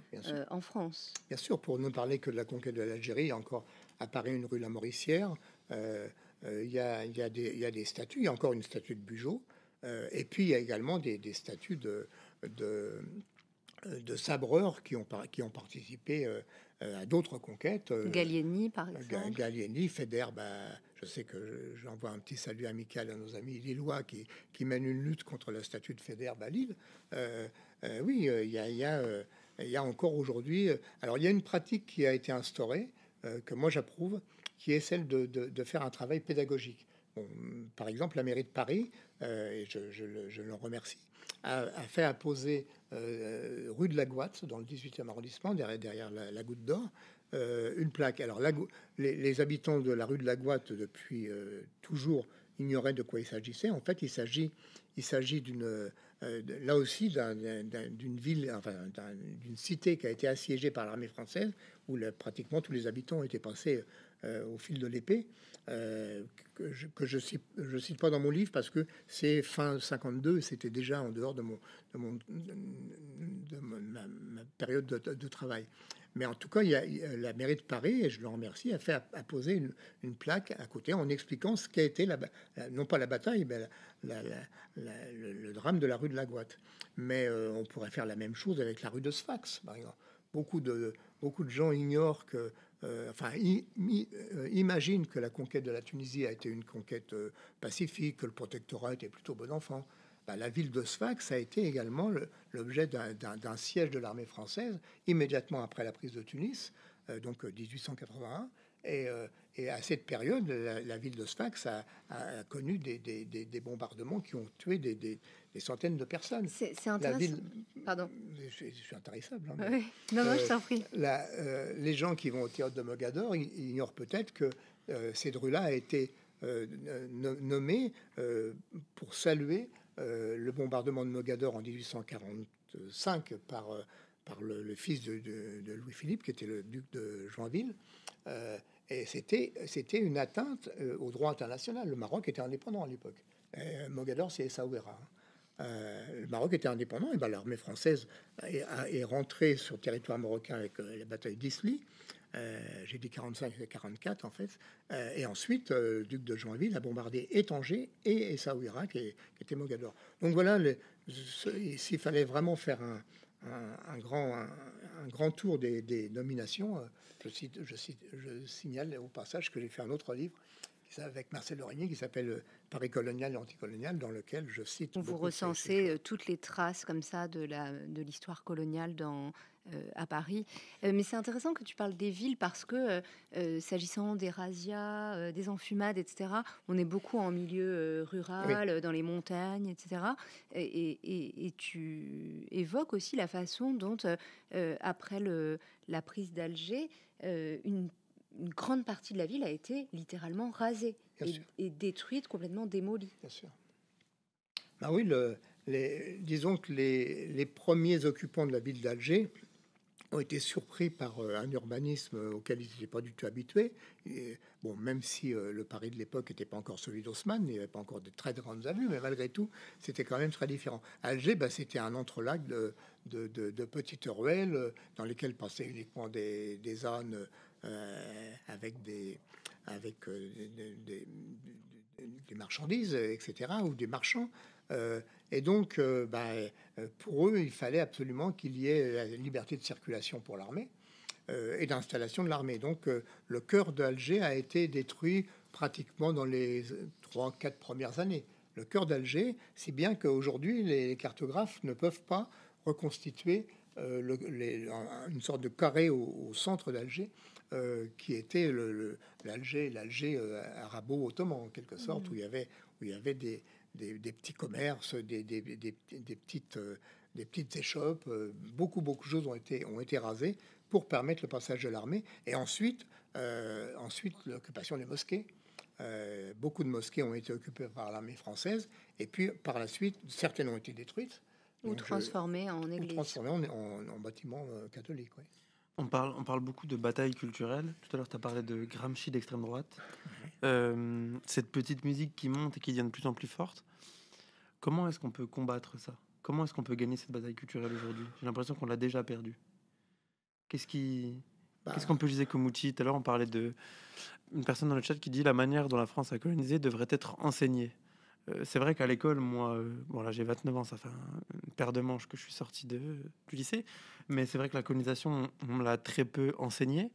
en France. Bien sûr, pour ne parler que de la conquête de l'Algérie, il y a encore à Paris une rue Lamoricière. Il y a des statues, il y a encore une statue de Bugeaud, et puis il y a également des statues de sabreurs qui ont participé à d'autres conquêtes. Gallieni, par exemple. Gallieni, Feder, je sais que j'envoie un petit salut amical à nos amis lillois qui mènent une lutte contre la statue de Feder à Lille. Oui, il y a encore aujourd'hui... alors, il y a une pratique qui a été instaurée, que moi j'approuve, qui est celle de faire un travail pédagogique. Bon, par exemple, la mairie de Paris, et je l'en remercie, a fait apposer rue de la Goutte, dans le 18e arrondissement, derrière la Goutte d'Or, une plaque. Alors, les habitants de la rue de la Goutte, depuis toujours, ignoraient de quoi il s'agissait. En fait, il s'agit là aussi d'une ville, enfin, d'une cité qui a été assiégée par l'armée française, où pratiquement tous les habitants étaient passés au fil de l'épée, que je cite pas dans mon livre parce que c'est fin 52, c'était déjà en dehors de ma période de travail. Mais en tout cas, il y a la mairie de Paris, et je le remercie, a fait apposer une plaque à côté en expliquant ce qu'a été non pas la bataille, mais le drame de la rue de la Goutte. Mais on pourrait faire la même chose avec la rue de Sfax, par exemple. Beaucoup de gens ignorent que, imaginent que la conquête de la Tunisie a été une conquête pacifique, que le protectorat était plutôt bon enfant. La ville de Sfax a été également l'objet d'un siège de l'armée française immédiatement après la prise de Tunis, donc 1881. Et à cette période, la ville de Sfax a connu des bombardements qui ont tué des centaines de personnes. C'est intéressant. Pardon. Je suis intarissable. Oui. Non, je t'en prie. Les gens qui vont au théâtre de Mogador ignorent peut-être que cette rue-là a été nommée pour saluer le bombardement de Mogador en 1845 par le fils de Louis-Philippe, qui était le duc de Joinville. Et c'était une atteinte au droit international. Le Maroc était indépendant à l'époque. Mogador, c'est Essaouira. Le Maroc était indépendant, et l'armée française est rentrée sur le territoire marocain avec la bataille d'Isly. J'ai dit 45 et 44 en fait. Et ensuite, le duc de Joinville a bombardé Tanger et Essaouira, qui était Mogador. Donc voilà, s'il fallait vraiment faire un grand tour des nominations, je signale au passage que j'ai fait un autre livre avec Marcel Lorigny qui s'appelle Paris colonial et anticolonial, dans lequel je cite. Vous recensez toutes les traces comme ça de l'histoire coloniale à Paris. Mais c'est intéressant que tu parles des villes parce que s'agissant des razzias, des enfumades, etc., on est beaucoup en milieu rural, oui, dans les montagnes, etc. Et tu évoques aussi la façon dont, après la prise d'Alger, une grande partie de la ville a été littéralement rasée et détruite, complètement démolie. Bien sûr. Oui, disons que les premiers occupants de la ville d'Alger ont été surpris par un urbanisme auquel ils n'étaient pas du tout habitués. Et, bon, même si le Paris de l'époque n'était pas encore celui d'Haussmann, il n'y avait pas encore de très grandes avenues, mais malgré tout, c'était quand même très différent. Alger, c'était un entrelac de petites ruelles dans lesquelles passaient uniquement des ânes avec des marchandises, etc., ou des marchands. Et donc, pour eux, il fallait absolument qu'il y ait la liberté de circulation pour l'armée et d'installation de l'armée. Donc, le cœur d'Alger a été détruit pratiquement dans les 3-4 premières années. Le cœur d'Alger, si bien qu'aujourd'hui, les cartographes ne peuvent pas reconstituer une sorte de carré au centre d'Alger, qui était l'Alger arabo-ottoman, en quelque sorte, où il y avait des petits commerces, des petites échoppes. Beaucoup de choses ont été rasées pour permettre le passage de l'armée. Et ensuite l'occupation des mosquées. Beaucoup de mosquées ont été occupées par l'armée française. Et puis, par la suite, certaines ont été détruites. Ou transformées en église. Ou transformées en bâtiments catholiques, oui. On parle beaucoup de bataille culturelle. Tout à l'heure, tu as parlé de Gramsci d'extrême droite. Cette petite musique qui monte et qui devient de plus en plus forte. Comment est-ce qu'on peut combattre ça? Comment est-ce qu'on peut gagner cette bataille culturelle aujourd'hui? J'ai l'impression qu'on l'a déjà perdue. Qu'est-ce qu'on peut dire comme outil? Tout à l'heure, on parlait de une personne dans le chat qui dit la manière dont la France a colonisé devrait être enseignée. C'est vrai qu'à l'école, moi, là j'ai 29 ans, ça fait une paire de manches que je suis sorti du lycée, mais c'est vrai que la colonisation, on me l'a très peu enseignée.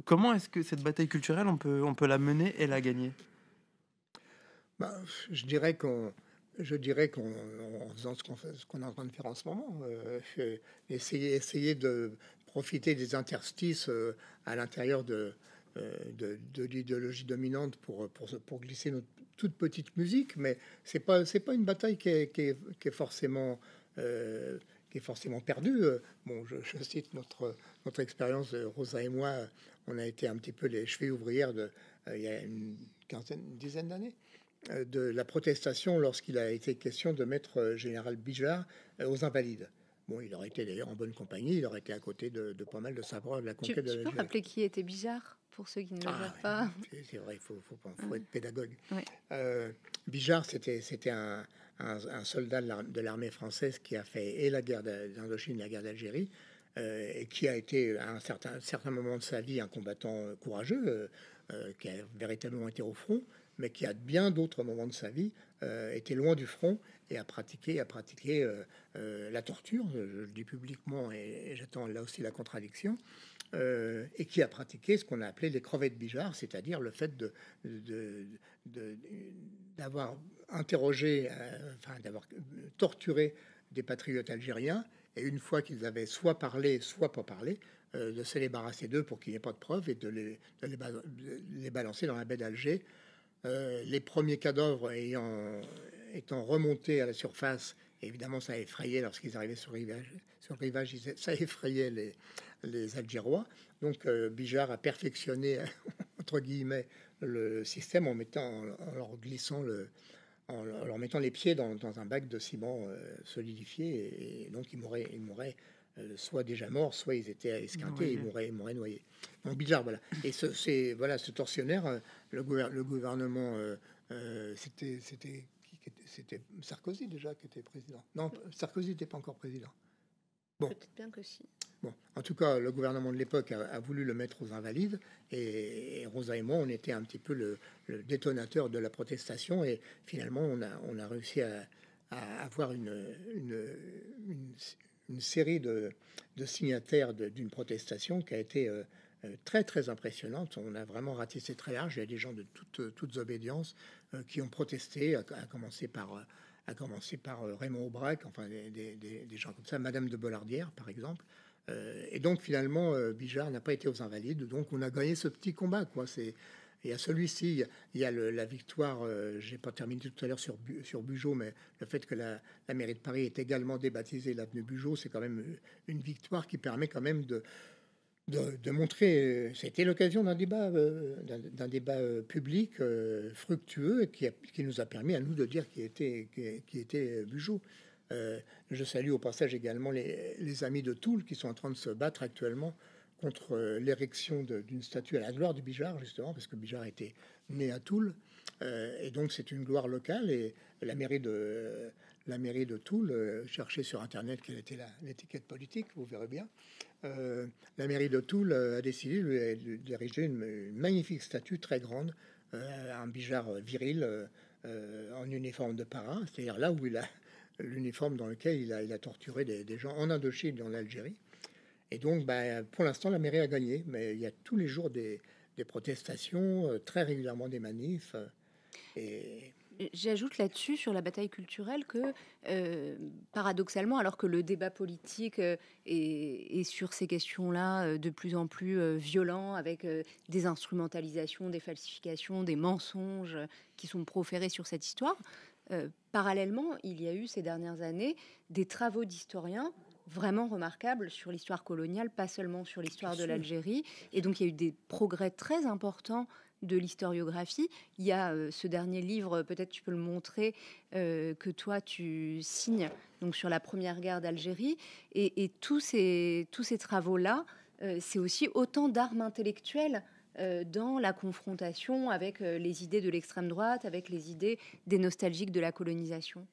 Comment est-ce que cette bataille culturelle, on peut la mener et la gagner? Je dirais qu'en faisant ce qu'on est en train de faire en ce moment, essayer de profiter des interstices à l'intérieur de l'idéologie dominante pour glisser notre toute petite musique, mais c'est pas une bataille qui est forcément perdue. Bon, je cite notre expérience, Rosa et moi, on a été un petit peu les chevilles ouvrières il y a une dizaine d'années, de la protestation lorsqu'il a été question de mettre général Bijard aux Invalides. Bon, il aurait été d'ailleurs en bonne compagnie, il aurait été à côté de pas mal de sabreurs de la conquête de l'Algérie. Tu peux rappeler qui était Bijard, pour ceux qui ne le savent pas? C'est vrai, il faut être pédagogue. Ouais. Bijard, c'était un soldat de l'armée française qui a fait et la guerre d'Indochine et la guerre d'Algérie, et qui a été à un certain moment de sa vie un combattant courageux, qui a véritablement été au front, mais qui a bien d'autres moments de sa vie était loin du front et a pratiqué la torture, je le dis publiquement et j'attends là aussi la contradiction, et qui a pratiqué ce qu'on a appelé les crevettes Bijard, c'est-à-dire le fait d'avoir interrogé, d'avoir torturé des patriotes algériens, et une fois qu'ils avaient soit parlé, soit pas parlé, de se débarrasser d'eux pour qu'il n'y ait pas de preuves et de les balancer dans la baie d'Alger. Les premiers cadavres étant remontés à la surface, évidemment ça a effrayé lorsqu'ils arrivaient sur le rivage, ça effrayait les Algérois. Donc Bijard a perfectionné entre guillemets le système en leur glissant en leur mettant les pieds dans un bac de ciment solidifié, et donc ils mouraient soit déjà morts, soit ils étaient esquintés, ils mouraient noyés. Donc Bijard, voilà. Et ce tortionnaire, le gouvernement, c'était Sarkozy déjà qui était président. Non, Sarkozy n'était pas encore président. Bon. Peut-être bien que si. Bon, en tout cas, le gouvernement de l'époque a voulu le mettre aux Invalides, et Rosa et moi, on était un petit peu le détonateur de la protestation, et finalement, on a réussi à avoir une série de signataires d'une protestation qui a été très très impressionnante. On a vraiment ratissé très large. Il y a des gens de toutes obédiences qui ont protesté, à commencer par Raymond Aubrac, enfin des gens comme ça, Madame de Bollardière par exemple. Et donc finalement, Bijard n'a pas été aux Invalides, donc on a gagné ce petit combat, quoi. Il y a celui-ci, il y a la victoire, j'ai pas terminé tout à l'heure sur Bugeaud, mais le fait que la mairie de Paris est également débaptisée l'avenue Bugeaud, c'est quand même une victoire qui permet quand même de de montrer. C'était l'occasion d'un débat, public fructueux qui nous a permis à nous de dire qui était Bugeaud. Je salue au passage également les amis de Toul qui sont en train de se battre actuellement contre l'érection d'une statue à la gloire du Bijard, justement, parce que Bijard était né à Toul. Et donc c'est une gloire locale, et la mairie de Toul, cherchez sur internet quelle était l'étiquette politique, vous verrez bien. La mairie de Toul a décidé d'ériger une magnifique statue très grande, un Bijard viril en uniforme de parrain, c'est-à-dire là où il a l'uniforme dans lequel il a torturé des gens en Indochine et en Algérie. Et donc, pour l'instant, la mairie a gagné, mais il y a tous les jours des protestations, très régulièrement des manifs. Et j'ajoute là-dessus, sur la bataille culturelle, que paradoxalement, alors que le débat politique est sur ces questions-là de plus en plus violent, avec des instrumentalisations, des falsifications, des mensonges qui sont proférés sur cette histoire, parallèlement, il y a eu ces dernières années des travaux d'historiens vraiment remarquables sur l'histoire coloniale, pas seulement sur l'histoire de l'Algérie. Et donc, il y a eu des progrès très importants de l'historiographie. Il y a ce dernier livre, peut-être tu peux le montrer, que toi tu signes, donc sur la première guerre d'Algérie. Et tous ces travaux-là, c'est aussi autant d'armes intellectuelles dans la confrontation avec les idées de l'extrême droite, avec les idées des nostalgiques de la colonisation.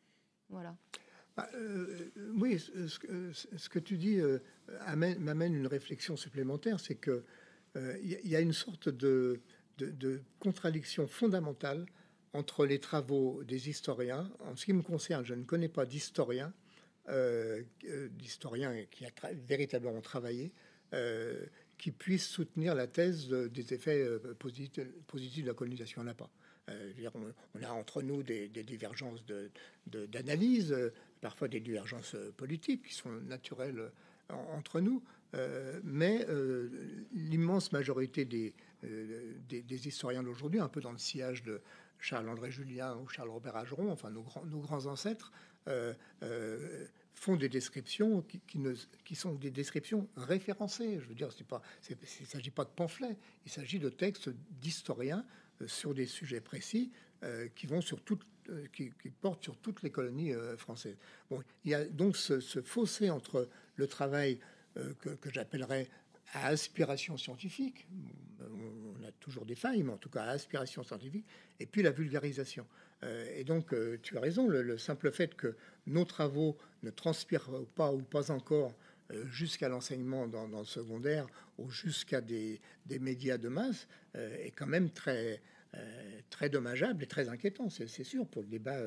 Voilà. Oui, ce que tu dis m'amène une réflexion supplémentaire, c'est que y a une sorte de contradiction fondamentale entre les travaux des historiens. En ce qui me concerne, je ne connais pas d'historien qui a véritablement travaillé qui puisse soutenir la thèse des effets positifs de la colonisation. On n'a pas. On a entre nous des divergences d'analyse, parfois des divergences politiques qui sont naturelles entre nous, mais l'immense majorité des historiens d'aujourd'hui, un peu dans le sillage de Charles-André Julien ou Charles-Robert Ageron, enfin nos grands ancêtres, font des descriptions qui sont des descriptions référencées. Je veux dire, il ne s'agit pas de pamphlets, il s'agit de textes d'historiens sur des sujets précis qui portent sur toutes les colonies françaises. Bon, il y a donc ce fossé entre le travail que j'appellerais à aspiration scientifique, on a toujours des failles, mais en tout cas à aspiration scientifique, et puis la vulgarisation. Et donc, tu as raison, le simple fait que nos travaux ne transpirent pas ou pas encore jusqu'à l'enseignement dans le secondaire ou jusqu'à des médias de masse est quand même très dommageable et très inquiétant, c'est sûr, pour le débat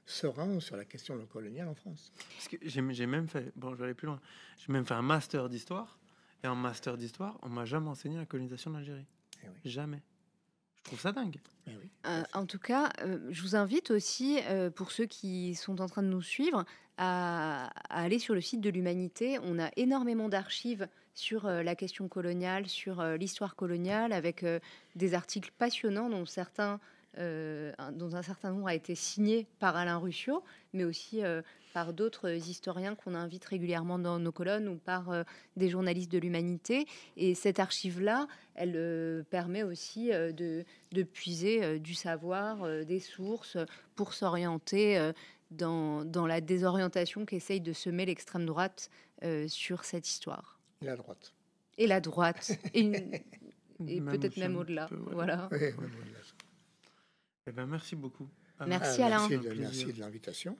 serein sur la question coloniale en France. Parce que j'ai même fait, je vais aller plus loin, j'ai même fait un master d'histoire, et en master d'histoire, on m'a jamais enseigné la colonisation d'Algérie. Eh oui. Jamais. Je trouve ça dingue. Eh oui. En tout cas, je vous invite aussi, pour ceux qui sont en train de nous suivre, à aller sur le site de l'Humanité. On a énormément d'archives sur la question coloniale, sur l'histoire coloniale, avec des articles passionnants dont un certain nombre a été signé par Alain Ruscio, mais aussi par d'autres historiens qu'on invite régulièrement dans nos colonnes ou par des journalistes de l'Humanité. Et cette archive-là, elle permet aussi de puiser du savoir, des sources pour s'orienter dans la désorientation qu'essaye de semer l'extrême droite sur cette histoire. Et la droite. Et la droite. Et peut-être même au-delà. Ouais. Voilà. Ouais, Eh ben, merci beaucoup. Merci Alain. Merci de l'invitation.